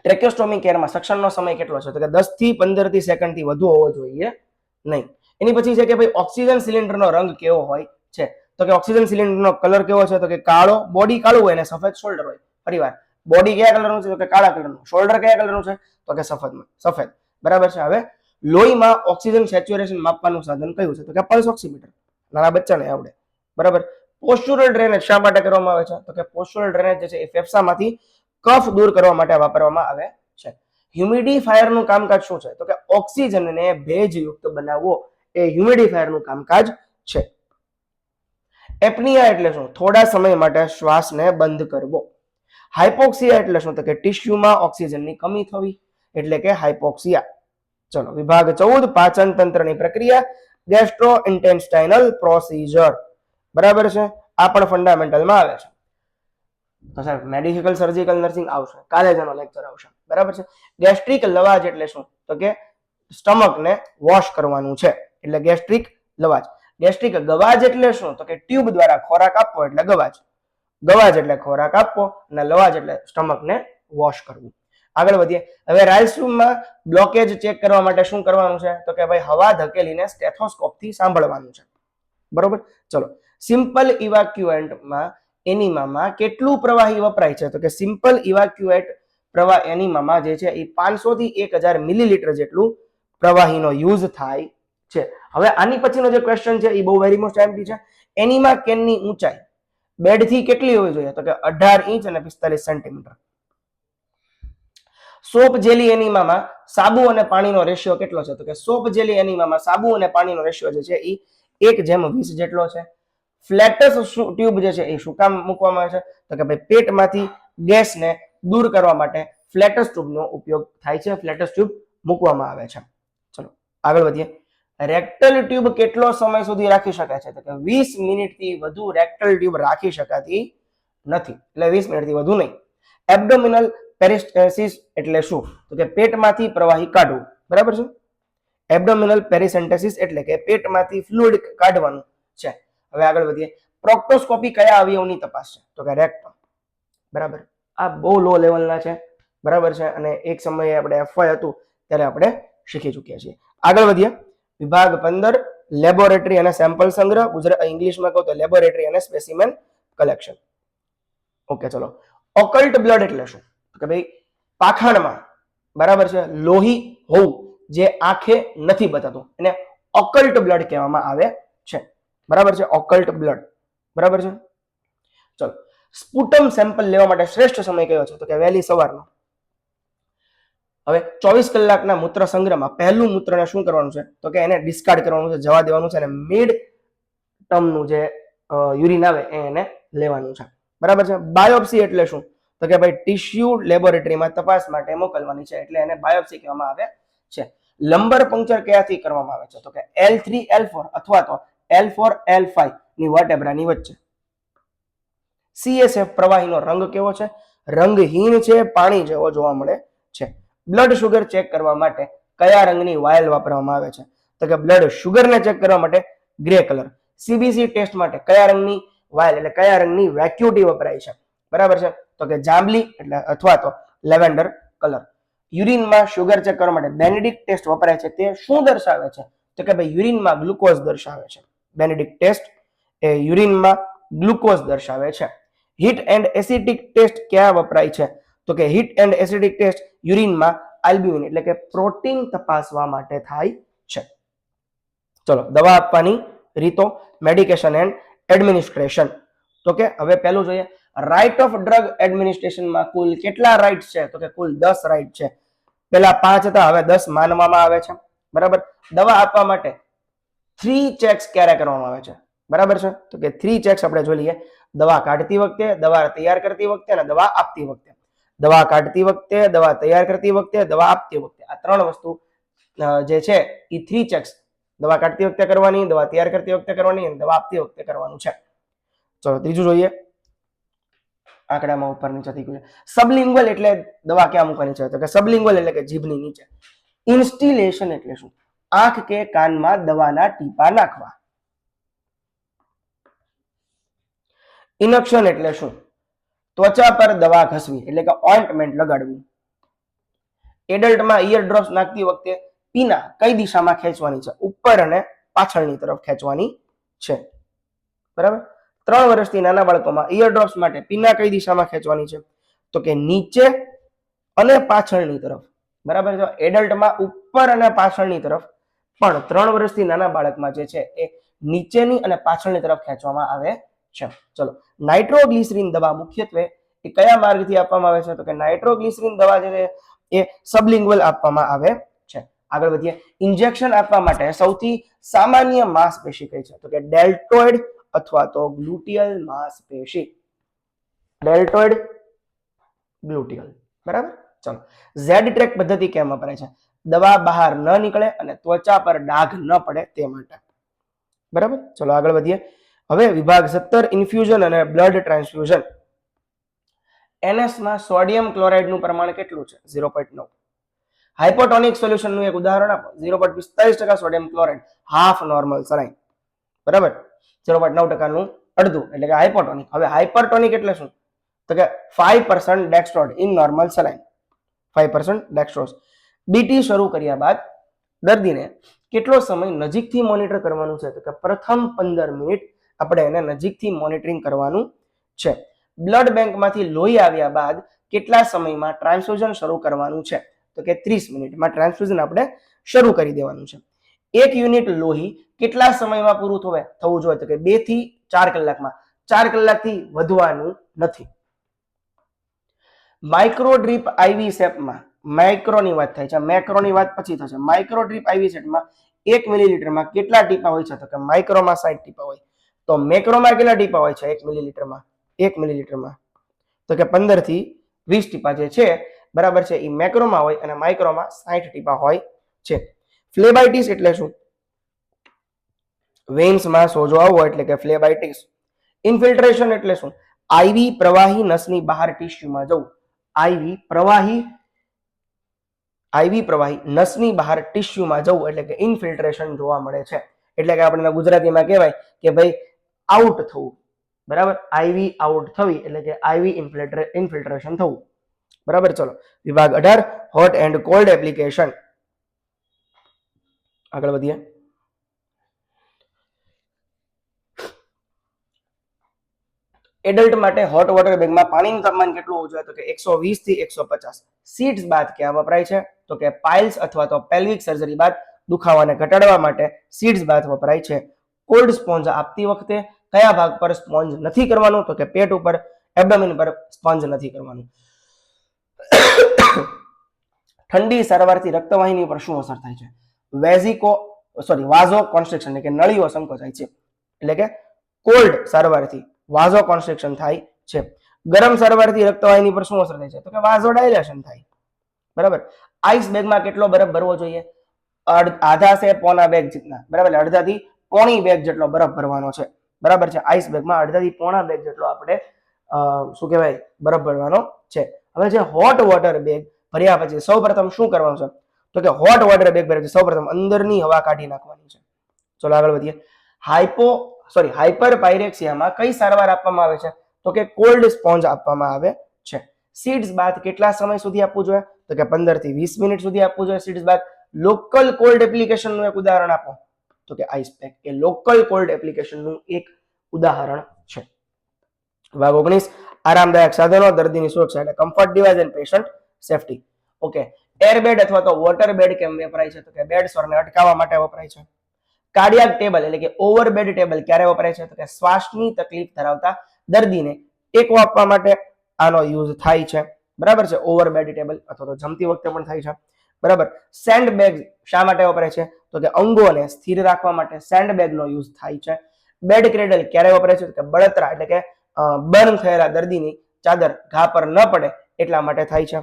ટ્રેક્યોસ્ટોમી કેરમાં સક્શનનો સમય કેટલો છે? તો કે 10 થી 15 સેકન્ડ થી વધુ હોવો જોઈએ નહીં. એની પછી છે કે ભાઈ ઓક્સિજન સિલિન્ડરનો રંગ કેવો હોય છે? તો કે ઓક્સિજન સિલિન્ડરનો કલર કેવો છે? તો કે કાળો. બોડી કાળું હોય અને સફેદ શોલ્ડર હોય. ફરીવાર, બોડી કયા કલરનું છે? તો કે કાળા કલરનું. શોલ્ડર કયા કલરનું છે? તો કે સફેદ. બરાબર છે. હવે લોહીમાં ઓક્સિજન સેચ્યુરેશન માપવાનું સાધન કયું છે? તો કે પલ્સ ઓક્સીમીટર. નાના બચ્ચાને આવડે. બરાબર. પોસ્ચ્યુરલ ડ્રેનેજ શા માટે કરવામાં આવે છે? તો કે પોસ્ચ્યુરલ ડ્રેનેજ જે છે એ ફેફસામાંથી કફ દૂર કરવા માટે વાપરવામાં આવે છે. હ્યુમિડિફાયરનું કામકાજ શું છે? તો કે ઓક્સિજનને ભેજયુક્ત બનાવવો એ હ્યુમિડિફાયરનું કામકાજ છે. એપનિયા એટલે શું? થોડા સમય માટે શ્વાસને બંધ કરવો. હાઇપોક્સિયા એટલે શું? તો કે ટિશ્યુમાં ઓક્સિજનની કમી થવી એટલે કે હાઇપોક્સિયા. ચલો વિભાગ 14 પાચન તંત્રની પ્રક્રિયા ગેસ્ટ્રોઇન્ટેસ્ટાઇનલ પ્રોસિજર. બરાબર છે. આ પણ ફંડામેન્ટલમાં આવે છે. તો સાહેબ મેડિકલ સર્જિકલ નર્સિંગ આવશે, કાલે જેનો લેક્ચર આવશે. બરાબર છે. ગેસ્ટ્રિક લવાજ એટલે શું? તો કે સ્ટમકને વોશ કરવાનું છે એટલે ગેસ્ટ્રિક લવાજ. ગેસ્ટ્રિક ગવાજ એટલે શું? તો કે ટ્યુબ દ્વારા ખોરાક આપવો એટલે ગવાજ. ગવાજ એટલે ખોરાક આપવો અને લવાજ એટલે સ્ટમકને વોશ કરવું. આગળ વધીએ. હવે રાઇલસ્ટ્રીમમાં બ્લોકેજ ચેક કરવા માટે શું કરવાનું છે? તો કે ભાઈ હવા ધકેલીને સ્ટેથોસ્કોપથી સાંભળવાનું છે. બરોબર. ચલો, સિમ્પલ ઇવાક્યુએન્ટમાં એનિમામાં કેટલું પ્રવાહી વપરાય છે? તો કે સિમ્પલ ઇવાક્યુએટ પ્રવાહ એનિમામાં જે છે એ 500 થી 1000 મિલીલીટર જેટલું પ્રવાહીનો યુઝ થાય છે. હવે આની પછીનો જે ક્વેશ્ચન છે એ બહુ વેરી મોસ્ટ એમ્પી છે. એનિમા કેનની ઊંચાઈ બેડથી કેટલી હોવી જોઈએ? તો કે 18 ઇંચ અને 45 સેન્ટીમીટર. સોપ જેલી એનિમામાં સાબુ અને પાણીનો રેશિયો કેટલો છે? તો કે સોપ જેલી એનિમામાં સાબુ અને પાણીનો રેશિયો જે છે એ 1:20 જેટલો છે. ફ્લેટસ ટ્યુબ જે છે એ શું કામ મૂકવામાં આવે છે? તો કે ભાઈ પેટમાંથી ગેસને દૂર કરવા માટે ફ્લેટસ ટ્યુબનો ઉપયોગ થાય છે. ફ્લેટસ ટ્યુબ મૂકવામાં આવે છે. ચલો આગળ વધીએ. રેક્ટલ ટ્યુબ કેટલો સમય સુધી રાખી શકાય છે? તો કે 20 મિનિટથી વધુ રેક્ટલ ટ્યુબ રાખી શકાતી નથી, એટલે 20 મિનિટથી વધુ નહીં. એબ્ડોમિનલ પેરિસ્ટેસિસ એટલે શું? તો કે પેટમાંથી પ્રવાહી કાઢવું. બરાબર છે. એબ્ડોમિનલ પેરિસેન્ટેસિસ એટલે કે પેટમાંથી ફ્લુઇડ કાઢવાનું છે. હવે આગળ વધીએ. પ્રોક્ટોસ્કોપી કયા અવયવની તપાસ છે? તો કે રેક્ટમ. બરાબર. આ બહુ લો લેવલના છે. બરાબર છે. અને એક સમયે આપણે એફવાય હતું ત્યારે આપણે શીખી ચૂક્યા છીએ. આગળ વધીએ. વિભાગ 15 લેબોરેટરી અને સેમ્પલ સંગ્રહ. ગુજરાત ઇંગ્લિશમાં કહો તો લેબોરેટરી અને સ્પેસિમેન કલેક્શન. ઓકે, ચલો. ઓકલ્ટ બ્લડ એટલે શું? કે ભાઈ પાખંડમાં, બરાબર છે, લોહી હોવું જે આંખે નથી બતાતું એને ઓકલ્ટ બ્લડ કહેવામાં આવે છે. બરાબર છે. ઓકલ્ટ બ્લડ. બરાબર છે. ચલો. સ્પુટમ સેમ્પલ લેવા માટે શ્રેષ્ઠ સમય કયો છે? તો કે વહેલી સવારનો. હવે 24 કલાકના મૂત્ર સંગ્રહમાં પહેલું મૂત્રને શું કરવાનું છે? તો કે એને ડિસ્કાર્ડ કરવાનું છે, જવા દેવાનું છે, અને મિડ ટર્મનું જે યુરિન આવે એને લેવાનું છે. બરાબર છે. બાયોપ્સી એટલે શું? તો કે ભાઈ ટિશ્યુ લેબોરેટરીમાં તપાસ માટે મોકલવાની છે, એટલે એને બાયોપ્સી કહેવામાં આવે છે. લંબર પંક્ચર કયાથી કરવામાં આવે છે? તો કે L3 L4 અથવા તો L4 L5 ની વર્ટેબ્રાની વચ્ચે. CSF પ્રવાહીનો રંગ કેવો છે? રંગહીન છે, પાણી જેવો જોવા મળે છે. બ્લડ શુગર ચેક કરવા માટે કયા રંગની વાયલ વાપરવામાં આવે છે? તો કે બ્લડ શુગરને ચેક કરવા માટે ગ્રે કલર. CBC ટેસ્ટ માટે કયા રંગની વાયલ એટલે કયા રંગની વેક્યુટી વપરાય છે? બરાબર છે. તો કે જાંબલી એટલે અથવા તો લેવેન્ડર કલર. યુરિનમાં શુગર ચેક કરવા માટે બેનેડિક્ટ ટેસ્ટ વપરાય છે. તે શું દર્શાવે છે? તો કે ભાઈ યુરિનમાં ગ્લુકોઝ દર્શાવે છે. બેનેડિક્ટ ટેસ્ટ એ યુરિનમાં ગ્લુકોઝ દર્શાવે છે. હીટ એન્ડ એસિડિક ટેસ્ટ ક્યાં વપરાય છે? તો કે હીટ એન્ડ એસિડિક ટેસ્ટ યુરિનમાં આલ્બ્યુમિન એટલે કે પ્રોટીન તપાસવા માટે થાય છે. ચલો. દવા આપવાની રીતો, મેડિકેશન એન્ડ એડમિનિસ્ટ્રેશન. તો કે હવે પહેલું જોઈએ. રાઇટ ઓફ ડ્રગ એડમિનિસ્ટ્રેશનમાં કુલ કેટલા રાઇટ્સ છે? તો કે કુલ 10 રાઇટ છે. પેલા 5 હતા, હવે 10 માનવામાં આવે છે. બરાબર. દવા આપવા માટે 3 ચેક્સ ક્યારે કરવામાં આવે છે? બરાબર છે. તો કે 3 ચેક્સ આપણે જોઈ લઈએ. દવા કાઢતી વખતે, દવા તૈયાર કરતી વખતે અને દવા આપતી વખતે. દવા કાઢતી વખતે, દવા તૈયાર કરતી વખતે, દવા આપતી વખતે. આ 3 વસ્તુ જે છે એ 3 ચેક્સ દવા કાઢતી વખતે કરવાની, દવા તૈયાર કરતી વખતે કરવાની અને દવા આપતી વખતે કરવાનું છે. ચલો ત્રીજું જોઈએ. આંકડામાં ઉપર નીચે થઈ ગયું. સબલિંગ્વલ એટલે દવા ક્યાં મૂકવાની છે? તો કે સબલિંગ્વલ એટલે કે જીભની નીચે. ઇન્સ્ટિલેશન એટલે શું? આંખ કે કાનમાં દવાના ટીપા નાખવા. ઇનક્શન એટલે શું? ત્વચા પર દવા ઘસવી એટલે કે ઓઇન્ટમેન્ટ લગાડવું. એડલ્ટમાં ઇયર ડ્રોપ્સ નાખતી વખતે પીના કઈ દિશામાં ખેંચવાની છે? ઉપર અને પાછળની તરફ ખેંચવાની છે. બરાબર. 3 વર્ષથી નાના બાળકોમાં ઇયર ડ્રોપ્સ માટે પીના કઈ દિશામાં ખેંચવાની છે? તો કે નીચે અને પાછળની તરફ. બરાબર છે. એડલ્ટમાં ઉપર અને પાછળની તરફ, પણ 3 વર્ષથી નાના બાળકમાં જે છે એ નીચેની અને પાછળની તરફ ખેંચવામાં આવે છે. ચલો. નાઇટ્રોગ્લિસરીન દવા મુખ્યત્વે એ કયા માર્ગથી આપવામાં આવે છે? તો કે નાઇટ્રોગ્લિસરીન દવા જે છે એ સબલિંગ્વલ આપવામાં આવે છે. આગળ વધીએ. ઇન્જેક્શન આપવા માટે સૌથી સામાન્ય માંસપેશી કઈ છે? તો કે ડેલ્ટોઇડ અથવા તો ગ્લુટિયલ માંસપેશી. ડેલ્ટોઇડ, ગ્લુટિયલ. બરાબર. ચલો. ઝેડ ટ્રેક પદ્ધતિ કેમ વપરાય છે? દવા બહાર ન નીકળે અને ત્વચા પર ડાઘ ન પડે તે માટે. બરાબર. ચલો આગળ વધીએ. હવે વિભાગ 17 ઇન્ફ્યુઝન અને બ્લડ ટ્રાન્સફ્યુઝન. NS માં સોડિયમ ક્લોરાઇડનું પ્રમાણ કેટલું છે? 0.9. હાઇપોટોનિક સોલ્યુશનનું એક ઉદાહરણ આપો. 0.45% સોડિયમ ક્લોરાઇડ, હાફ નોર્મલ સલાઇન. બરાબર. 0.9%નું અડધું એટલે કે હાઇપોટોનિક. હવે હાઇપરટોનિક એટલે શું? તો કે 5% ડેક્સ્ટ્રોઝ ઇન નોર્મલ સલાઇન. 5% ડેક્સ્ટ્રોઝ. બીટી શરૂ કર્યા બાદ દર્દીને કેટલો સમય નજીકથી મોનિટર કરવાનું છે? તો કે પ્રથમ 15 મિનિટ આપણે એને નજીકથી મોનિટરિંગ કરવાનું છે. બ્લડ બેંકમાંથી લોહી આવ્યા બાદ કેટલા સમયમાં ટ્રાન્સફ્યુઝન શરૂ કરવાનું છે? તો કે 30 મિનિટમાં ટ્રાન્સફ્યુઝન આપણે શરૂ કરી દેવાનું છે. 1 યુનિટ લોહી કેટલા સમયમાં પૂરું થવું જોઈએ? તો કે 2 થી 4 કલાકમાં. 4 કલાકથી વધવાનું નથી. માઇક્રો ડ્રીપ આઈવી સેપમાં માઇક્રોની વાત થાય છે, મેક્રોની વાત પછી થશે. માઇક્રો ડ્રીપ આઈવી સેપમાં 1 મિલીલીટરમાં કેટલા ટીપા હોય છે? તો કે માઇક્રોમાં 60 ટીપા હોય. તો મેક્રોમાં કેટલા ટીપા હોય છે 1 મિલીલીટરમાં? 1 મિલીલીટરમાં તો કે 15 થી 20 ટીપા જે છે, બરાબર છે, એ મેક્રોમાં હોય અને માઇક્રોમાં 60 ટીપા હોય છે. ફ્લેબાઇટિસ એટલે શું? વેઇન્સમાં સોજો આવવો એટલે કે ફ્લેબાઇટિસ. ઇન્ફિલ્ટ્રેશન એટલે શું? આઈવી પ્રવાહી નસની બહાર ટીસ્યુમાં જવું. આઈવી પ્રવાહી નસની બહાર ટિશ્યુમાં જવું એટલે કે ઇન્ફિલ્ટ્રેશન જોવા મળે છે. એટલે કે આપણે ગુજરાતીમાં કહેવાય કે ભાઈ આઉટ થવું. બરાબર, આઈવી આઉટ થવી એટલે કે આઈવી ઇન્ફિલ્ટ્રેશન થવું. બરાબર, ચલો વિભાગ 18 હોટ એન્ડ કોલ્ડ એપ્લિકેશન. આગળ વધીએ. એડલ્ટ માટે હોટ વોટર બેગમાં પાણીનું તાપમાન કેટલું હોવું જોઈએ? તો કે 120 થી 150. સીડ્સ બાદ ક્યાં વપરાય છે? તો કે પાઇલ્સ અથવા તો પેલ્વિક સર્જરી બાદ દુખાવાને ઘટાડવા માટે સીડ્સ બાથ વપરાય છે. કોલ્ડ સ્પોન્જ આપતી વખતે કયા ભાગ પર સ્પોન્જ નથી કરવાનું? તો કે પેટ ઉપર, એબ્ડોમિન પર સ્પોન્જ નથી કરવાનું. ઠંડી સારવારથી રક્તવાહિની પર શું અસર થાય છે? વાઝો કોન્સ્ટ્રિક્શન એટલે કે નળીઓ સંકોચાય છે. એટલે કે કોલ્ડ સારવારથી વાઝો કોન્સ્ટ્રિક્શન થાય છે. ગરમ સારવારથી રક્તવાહિની પર શું અસર થાય છે? તો કે વાઝો ડાયલેશન થાય. બરાબર, આઈસ બેગમાં કેટલો બરફ ભરવો જોઈએ? આધા સે પોના બેગ જેટલા. બરાબર, અડધાથી પોણી બેગ જેટલો બરફ ભરવાનો છે. બરાબર છે, આઈસ બેગમાં અડધાથી પોણા બેગ જેટલો આપણે શું કહેવાય બરફ ભરવાનો છે. હવે જે હોટ વોટર બેગ ભર્યા પછી સૌપ્રથમ શું કરવાનું છે? તો કે હોટ વોટર બેગ ભર્યા પછી સૌપ્રથમ અંદરની હવા કાઢી નાખવાની છે. ચલો આગળ વધીએ. હાઇપર પાયરેક્સિયામાં કઈ સારવાર આપવામાં આવે છે? તો કે કોલ્ડ સ્પોન્જ આપવામાં આવે છે. સીડ્સ બાદ કેટલા સમય સુધી આપવું જોઈએ? તો કે 15 થી 20 મિનિટ સુધી આપવું જોઈએ સીડ્સ બાદ. લોકલ કોલ્ડ એપ્લિકેશનનું એક ઉદાહરણ આપો. તો કે આઈસ પેક એ લોકલ કોલ્ડ એપ્લિકેશનનું એક ઉદાહરણ છે. ભાગ 19 આરામદાયક સાધનો, દર્દીની સુરક્ષા એટલે comfort device and patient safety. Okay, airbed અથવા તો વોટર બેડ કેમ વપરાય છે? તો કે બેડ સ્વરને અટકાવવા માટે વપરાય છે. કાર્ડિયાક ટેબલ એટલે કે ઓવરબેડ ટેબલ ક્યારે વપરાય છે? તો કે શ્વાસની તકલીફ ધરાવતા દર્દીને ટેકો આપવા માટે આનો યુઝ થાય છે. બરાબર છે, ઓવરબેડ ટેબલ અથવા તો જમતી વખતે પણ થાય છે. બરાબર, સેન્ડ બેગ શા માટે વપરાય છે? તો કે અંગોને સ્થિર રાખવા માટે સેન્ડ બેગનો યુઝ થાય છે. બેડ ક્રેડલ ક્યારે વપરાય છે? તો કે બળતરા એટલે કે બર્ન થયેલા દર્દીની ચાદર ઘા પર ન પડે એટલા માટે થાય છે.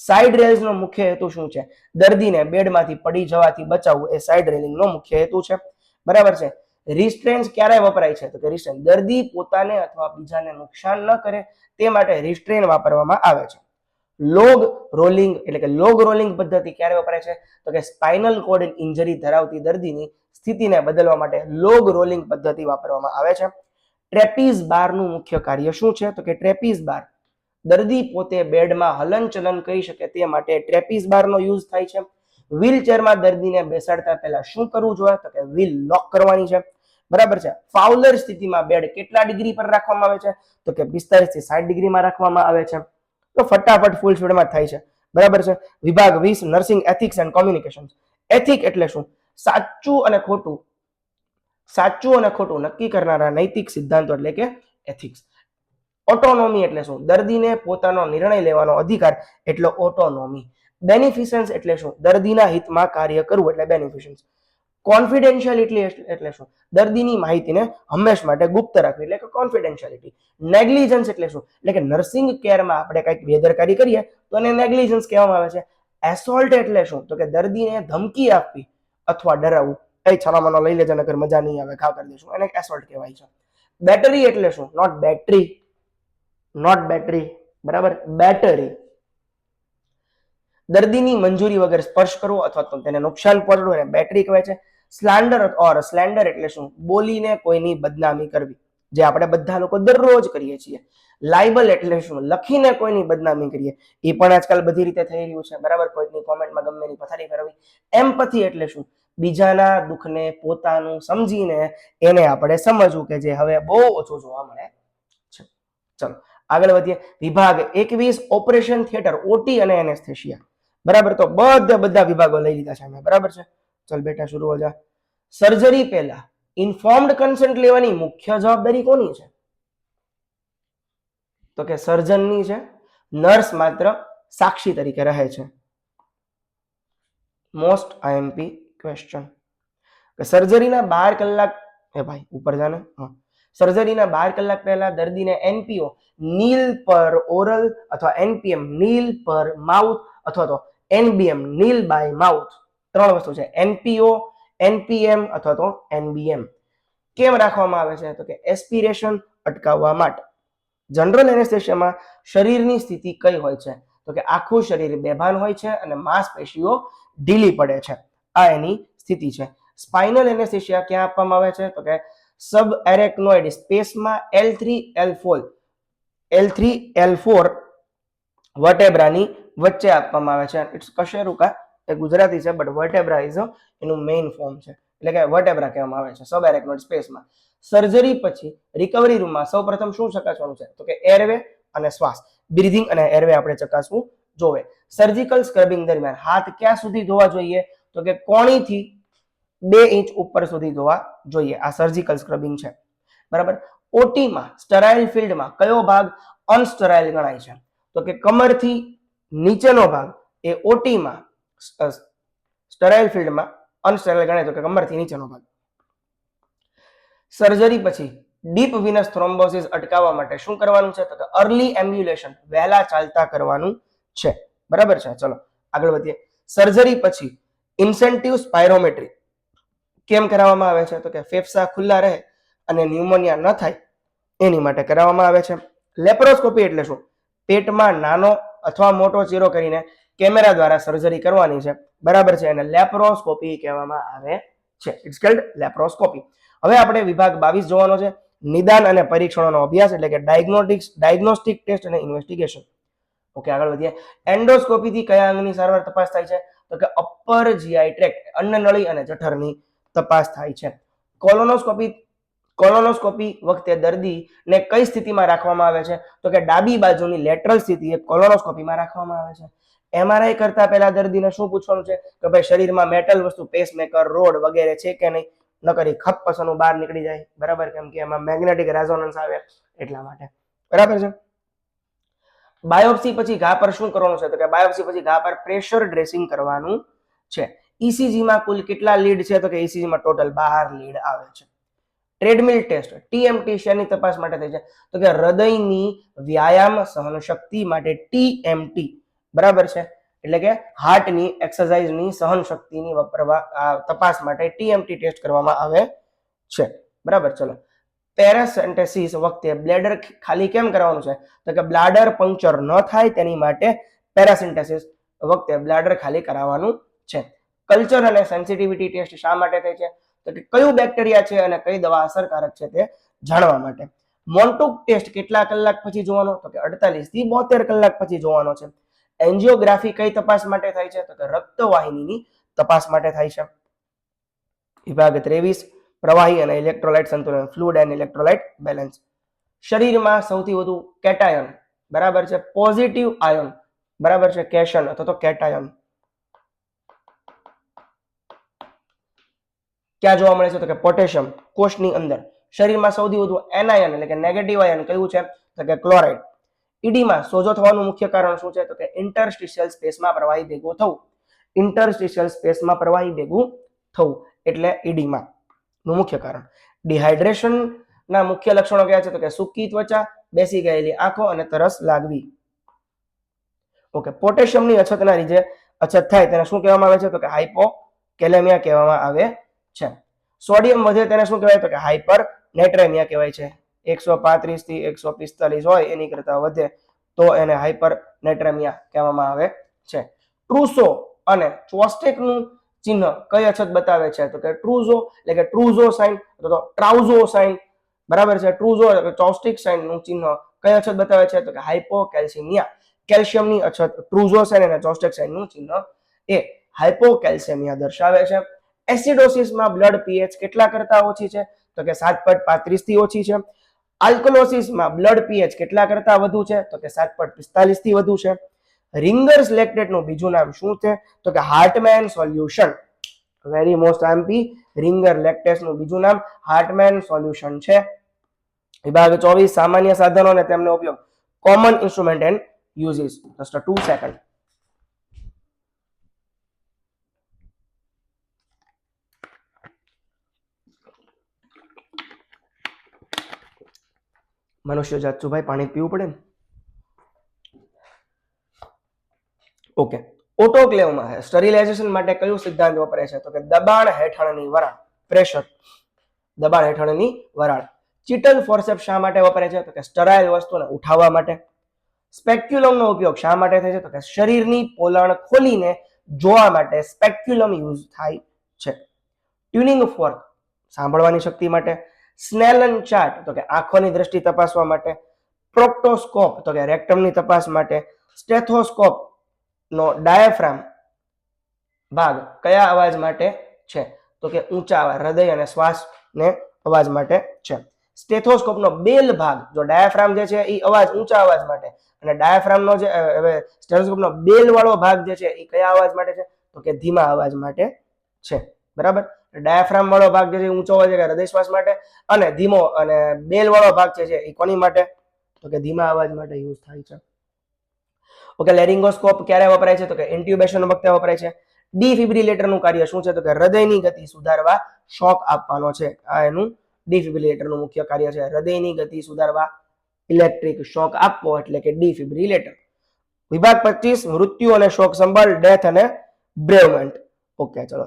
સાઇડ રેલ્સનો મુખ્ય હેતુ શું છે? દર્દીને બેડમાંથી પડી જવાથી બચાવવું એ સાઇડ રેલિંગનો મુખ્ય હેતુ છે. બરાબર છે. રિસ્ટ્રેન્સ ક્યારે વપરાય છે? તો કે રિસ્ટ્રેન દર્દી પોતાને અથવા બીજાને નુકસાન ન કરે તે માટે રિસ્ટ્રેન વાપરવામાં આવે છે. લોગ રોલિંગ પદ્ધતિ ક્યારે વપરાય છે? તો કે સ્પાઇનલ કોર્ડ ઇન્જરી ધરાવતી દર્દીની સ્થિતિને બદલવા માટે લોગ રોલિંગ પદ્ધતિ વાપરવામાં આવે છે. ટ્રેપીઝ બારનું મુખ્ય કાર્ય શું છે? તો કે ટ્રેપીઝ બાર દર્દી પોતે બેડમાં હલનચલન કરી શકે તે માટે ટ્રેપીઝ બારનો યુઝ થાય છે. વ્હીલચેરમાં દર્દીને બેસાડતા પહેલા શું કરવું જોઈએ? તો કે વ્હીલ લોક કરવાની છે. બરાબર છે. ફાઉલર સ્થિતિમાં બેડ કેટલા ડિગ્રી પર રાખવામાં આવે છે? તો કે 45 થી 60 ડિગ્રીમાં રાખવામાં આવે છે. તો ફટાફટ ફૂલ સ્પીડમાં થાય છે. બરાબર છે. વિભાગ 20 nursing ethics and communication. Ethic એટલે શું? સાચું અને ખોટું નક્કી કરનારા નૈતિક સિદ્ધાંતો એટલે કે એથિક્સ. ઓટોનોમી એટલે શું? દર્દીને પોતાનો નિર્ણય લેવાનો અધિકાર એટલે ઓટોનોમી. બેનિફિશન્સ એટલે શું? દર્દીના હિતમાં કાર્ય કરવું એટલે બેનિફિશન્સ. કોન્ફિડેન્શિયાલિટી એટલે શું? દર્દીની માહિતીને હંમેશ માટે ગુપ્ત રાખવી એટલે કે કોન્ફિડેન્શિયાલિટી. નેગ્લિજન્સ એટલે શું? એટલે કે નર્સિંગ કેરમાં આપણે કંઈક બેદરકારી કરીએ તો એને નેગ્લિજન્સ કહેવામાં આવે છે. એસોલ્ટ એટલે શું? તો કે દર્દીને ધમકી આપવી અથવા ડરાવવું. એ છાનામાનો લઈ લેજે નકર મજા નહીં આવે, ઘા કરી દઈશું, એને એસોલ્ટ કહેવાય છે. બેટરી એટલે શું? Not battery. બરાબર, બેટરી દર્દીની મંજૂરી વગર સ્પર્શ કરવો અથવા તો તેને નુકસાન પહોંચાડવું એને બેટરી કહેવાય છે. સ્લેન્ડર એટલે શું? બોલીને કોઈની બદનામી કરવી, જે આપણે બધા લોકો દરરોજ કરીએ છીએ. લાઇબલ એટલે શું? લખીને કોઈની બદનામી કરીએ, એ પણ આજકાલ બધી રીતે થઈ રહ્યું છે. બરાબર, કોઈની કોમેન્ટમાં ગમે એની પથારી ફેરવવી. એમ્પથી એટલે શું? બીજાના દુઃખને પોતાનું સમજીને એને આપણે સમજવું, કે જે હવે બહુ ઓછું જોવા મળે છે. ચલો આગળ વધીએ. વિભાગ 21 ઓપરેશન થિયેટર, ઓટી અને એનેસ્થેશિયા. બરાબર, તો બધા વિભાગો લઈ લીધા છે અમે. બરાબર છે, ચલ બેટા શરૂ હો જા. સર્જરી પહેલા ઇન્ફોર્મ્ડ કન્સન્ટ લેવાની મુખ્ય જવાબદારી કોની છે? તો કે સર્જનની છે. નર્સ માત્ર સાક્ષી તરીકે રહે છે. Most IMP question. સર્જરીના 12 કલાક ભાઈ ઉપર જાને. સર્જરીના 12 કલાક પહેલા દર્દીને એનપીઓ નીલ પર ઓરલ અથવા એનપીએમ નીલ પર માઉથ અથવા તો એનબીએમ નીલ બાય માઉથ, ત્રણ વસ્તુ છે. એનપીઓ, એનપીએમ અથવા તો એનબીએમ કેમ રાખવામાં આવે છે? તો કે એસ્પિરેશન અટકાવવા માટે. જનરલ એનેસ્થેશિયામાં શરીરની સ્થિતિ કઈ હોય છે? તો કે આખું શરીર બેભાન હોય છે અને માંસપેશીઓ ઢીલી પડે છે. આ એની સ્થિતિ છે. સ્પાઇનલ એનેસ્થેશિયા ક્યાં આપવામાં આવે છે? તો કે સબ એરેક્નોઇડ સ્પેસમાં L3L4 વર્ટેબ્રાની વચ્ચે આપવામાં આવે છે. ઇટ્સ કશેરુકા, એ ગુજરાતી છે બટ વર્ટેબ્રા ઇઝ એનું મેઇન ફોર્મ છે, એટલે કે વર્ટેબ્રા કહેવામાં આવે છે સબ એરેક્નોઇડ સ્પેસમાં. સર્જરી પછી રિકવરી રૂમમાં સૌપ્રથમ શું ચકાસવાનું છે? તો કે એરવે અને શ્વાસ, બ્રીધિંગ અને એરવે આપણે ચકાસવું જોવે. સર્જિકલ સ્ક્રબિંગ દરમિયાન હાથ ક્યાં સુધી ધોવા જોઈએ? તો કે કોણીથી 2 ઇંચ ઉપર સુધી ધોવા જોઈએ. આ સર્જિકલ સ્ક્રબિંગ છે, બરાબર. ઓટીમાં સ્ટરાઇલ ફિલ્ડમાં કયો ભાગ અનસ્ટરાઇલ ગણાય છે? તો કે કમરથી નીચેનો ભાગ એ ઓટીમાં સ્ટરાઇલ ફિલ્ડમાં અનસ્ટરાઇલ ગણાય, તો કે કમરથી નીચેનો ભાગ. સર્જરી પછી ડીપ વિનસ થ્રોમ્બોસિસ અટકાવવા માટે શું કરવાનું છે? તો કે અર્લી એમ્બ્યુલેશન, વહેલા ચાલતા કરવાનું છે, બરાબર છે. ચલો આગળ વધીએ. સર્જરી પછી ઇન્સેન્ટિવ સ્પાયરોમેટ્રી કેમ કરાવવામાં આવે છે? તો કે ફેફસા ખુલ્લા રહે અને ન્યુમોનિયા ન થાય એની માટે કરાવવામાં આવે છે. લેપ્રોસ્કોપી એટલે શું? પેટમાં નાનો અથવા મોટો ચીરો કરીને કેમેરા દ્વારા સર્જરી કરવાની છે, બરાબર છે, એને લેપ્રોસ્કોપી કહેવામાં આવે છે. It's called laparoscopy. હવે આપણે વિભાગ 22 જોવાનો છે, નિદાન અને પરીક્ષણોનો અભ્યાસ, એટલે કે ડાયગ્નોસ્ટિક ટેસ્ટ અને ઇન્વેસ્ટિગેશન. ઓકે, આગળ વધીએ. એન્ડોસ્કોપીથી કયા અંગની સારવાર તપાસ થાય છે? તો કે અપર જીઆઈ ટ્રેક્ટ, અન્નનળી અને જઠરની તપાસ થાય છે. કોલોનોસ્કોપી વખતે દર્દીને કઈ સ્થિતિમાં રાખવામાં આવે છે? તો કે ડાબી બાજુની લેટરલ સ્થિતિ એ કોલોનોસ્કોપીમાં રાખવામાં આવે છે. એમઆરઆઈ કરતા પહેલા દર્દીને શું પૂછવાનું છે? કે ભાઈ શરીરમાં મેટલ વસ્તુ, પેસમેકર, રોડ વગેરે છે કે નહીં, ન કરી ખપપસનું બહાર નીકળી જાય, બરાબર, કેમ કે એમાં મેગ્નેટિક રેઝોનન્સ આવે એટલા માટે, બરાબર છે. બાયોપ્સી પછી ઘા પર શું કરવાનું છે? તો કે બાયોપ્સી પછી ઘા પર પ્રેશર ડ્રેસિંગ કરવાનું છે. ઈસીજીમાં કુલ કેટલા લીડ છે? તો કે ઈસીજીમાં ટોટલ 12 લીડ આવે છે. ટ્રેડમિલ ટેસ્ટ, ટીએમટી શેની તપાસ માટે થાય છે? તો કે હૃદયની વ્યાયામ સહન શક્તિ માટે ટીએમટી, બરાબર છે, એટલે કે હાર્ટની એક્સરસાઇઝની સહન શક્તિની તપાસ માટે ટીએમટી ટેસ્ટ કરવામાં આવે છે, બરાબર. ચલો, પેરાસેન્ટેસિસ વખતે બ્લેડર ખાલી કેમ કરવાનું છે? તો કે બ્લાડર પંક્ચર ન થાય તેની માટે પેરાસેન્ટેસિસ વખતે બ્લાડર ખાલી કરાવવાનું છે. કલ્ચર અને સેન્સિટિવિટી ટેસ્ટ શા માટે થાય છે? તો કે કયું બેક્ટેરિયા છે અને કઈ દવા અસરકારક છે તે જાણવા માટે. મોન્ટુક ટેસ્ટ કેટલા કલાક પછી જોવાનો? તો કે 48 થી 72 કલાક પછી જોવાનો છે. એન્જિયોગ્રાફી કઈ તપાસ માટે થાય છે? તો કે રક્તવાહિનીની તપાસ માટે થાય છે. વિભાગ 23 પ્રવાહી અને ઇલેક્ટ્રોલાઇટ સંતુલન, ફ્લુઇડ એન્ડ ઇલેક્ટ્રોલાઇટ બેલેન્સ. શરીરમાં સૌથી વધુ કેટાયન, બરાબર છે, પોઝિટિવ આયન, બરાબર છે, કેશન અથવા તો કેટાયન ક્યાં જોવા મળે છે? તો કે પોટેશિયમ, કોષની અંદર. શરીરમાં સૌથી વધુ એનાયન એટલે કે નેગેટિવ આયન કયું છે? તો કે ક્લોરાઇડ. ઈડીમાં સોજો થવાનું મુખ્ય કારણ શું છે? તો કે ઇન્ટરસ્ટિશિયલ સ્પેસમાં પ્રવાહી ભેગું થવું. ઇન્ટરસ્ટિશિયલ સ્પેસમાં પ્રવાહી ભેગું થવું એટલે ઈડીમાં નું મુખ્ય કારણ. ડિહાઇડ્રેશન ના મુખ્ય લક્ષણો કયા છે? તો કે સૂકી ત્વચા, બેસી ગયેલી આંખો અને તરસ લાગવી. ઓકે, પોટેશિયમની અછતના લીધે અછત થાય તેને શું કહેવામાં આવે છે? તો કે હાઇપોકેલેમિયા કહેવામાં આવે છે. સોડિયમ વધે તેને શું કહેવાય? તો કે હાઇપર નેટ્રેમિયા કહેવાય છે. 135 થી 145 હોય એની કરતા વધે તો એને હાઇપર નેટ્રેમિયા કહેવામાં આવે છે. ટ્રુસો અને ચોસ્ટેકનું ચિહ્ન કઈ અછત બતાવે છે? તો કે ટ્રુઝો એટલે કે ટ્રુઝો સાઇન અથવા તો ટ્રાઉઝો સાઇન, બરાબર છે. ટ્રુઝો એટલે ચોસ્ટિક સાઇન નું ચિહ્ન કઈ અછત બતાવે છે? તો કે હાઇપોકેલ્સિમિયા, કેલ્શિયમની અછત. ટ્રુઝો સાઇન અને ચોસ્ટિક સાઇન નું ચિહ્ન એ હાઇપોકેલ્સિમિયા દર્શાવે છે. એસિડોસિસમાં બ્લડ પીએચ કેટલા કરતા ઓછી છે? તો કે 7.35 થી ઓછી છે. આલ્કલોસિસમાં બ્લડ પીએચ કેટલા કરતા વધુ છે? તો કે 7.45 થી વધુ છે. રિંગર્સ લેક્ટેટનું બીજું નામ શું છે? તો કે હાર્ટમેન સોલ્યુશન. વેરી મોસ્ટ આઈએમપી, રિંગર લેક્ટેટનું બીજું નામ હાર્ટમેન સોલ્યુશન છે. વિભાગ 24 સામાન્ય સાધનો અને તેમનો ઉપયોગ. Common instrument and uses. Just 2 second. મનુષ્ય જાત ભાઈ પાણી પીવું પડે ને. ઓકે, ઓટોક્લેવમાં સ્ટરીલાઇઝેશન માટે કયું સિદ્ધાંત વપરાય છે? તો કે દબાણ હેઠળની વરાળ, પ્રેશર, દબાણ હેઠળની વરાળ. ચિટલ ફોર્સેપ્સ શા માટે વપરાય છે? તો કે સ્ટરાઇલ વસ્તુને ઉઠાવવા માટે. સ્પેક્યુલમનો ઉપયોગ શા માટે થાય છે? તો કે શરીરની પોલણ ખોલીને જોવા માટે સ્પેક્યુલમ યુઝ થાય છે. ટ્યુનિંગ ફોર્ક સાંભળવાની શક્તિ માટે. સ્નેલન ચાર્ટ તો કે આંખોની દ્રષ્ટિ તપાસવા માટે. પ્રોક્ટોસ્કોપ તો કે રેક્ટમની તપાસ માટે. સ્ટેથોસ્કોપ નો ડાયાફ્રામ ભાગ કયા અવાજ માટે છે? તો કે ઊંચા અવાજ, હૃદય અને શ્વાસને અવાજ માટે છે. સ્ટેથોસ્કોપનો બેલ ભાગ, જો ડાયાફ્રામ જે છે એ અવાજ ઊંચા અવાજ માટે, અને ડાયાફ્રામનો જે હવે સ્ટેથોસ્કોપનો બેલ વાળો ભાગ જે છે એ કયા અવાજ માટે છે? તો કે ધીમા અવાજ માટે છે. બરાબર. ડાયાફ્રામ વાળો ભાગ જે છે ઊંચો અવાજ એટલે હૃદય શ્વાસ માટે, અને ધીમો અને બેલ વાળો ભાગ છે એ કોની માટે? તો કે ધીમા અવાજ માટે યુઝ થાય છે. ઓકે, લેરિંગોસ્કોપ ક્યારે વપરાય છે? તો કે ઇન્ટ્યુબેશન વખતે વપરાય છે. ડિફિબ્રિલેટરનું કાર્ય શું છે? તો કે હૃદયની ગતિ સુધારવા, શોક આપવાનો છે. આ એનું ડિફિબ્રિલેટરનું મુખ્ય કાર્ય છે. હૃદયની ગતિ સુધારવા, ઇલેક્ટ્રિક શોક આપવો એટલે કે ડિફિબ્રિલેટર. વિભાગ 25 મૃત્યુ અને શોક સંભાળ, ડેથ અને બ્રેવમેન્ટ. ઓકે, ચલો.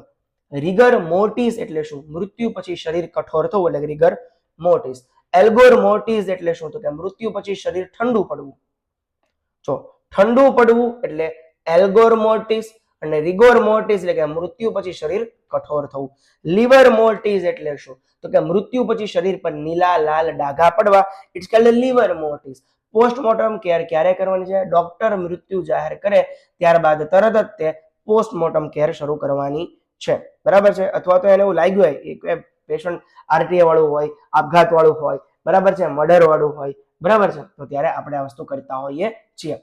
રિગર મોર્ટિસ એટલે શું? મૃત્યુ પછી શરીર કઠોર થવું એટલે રિગર મોર્ટિસ. એલ્ગોર મોર્ટિસ એટલે શું? તો કે મૃત્યુ પછી શરીર ઠંડુ પડવું. જો ઠંડુ પડવું એટલે એલ્ગોર મોર્ટિસ, અને રિગોર મોર્ટિસ એટલે કે મૃત્યુ પછી શરીર કઠોર થવું. લિવર મોર્ટિસ એટલે શું? તો કે મૃત્યુ પછી શરીર પર નીલા લાલ ડાઘા પડવા. It's called livor mortis. Postmortem care ક્યારે કરવાની છે? ડોક્ટર મૃત્યુ જાહેર કરે ત્યારબાદ તરત જ તે પોસ્ટમોર્ટમ કેર શરૂ કરવાની છે. બરાબર છે. અથવા તો એને એવું લાગ્યું હોય કે પેશન્ટ આરટીએ વાળું હોય, આપઘાત વાળું હોય, બરાબર છે, મર્ડર વાળું હોય, બરાબર છે, તો ત્યારે આપણે આ વસ્તુ કરતા હોઈએ છીએ.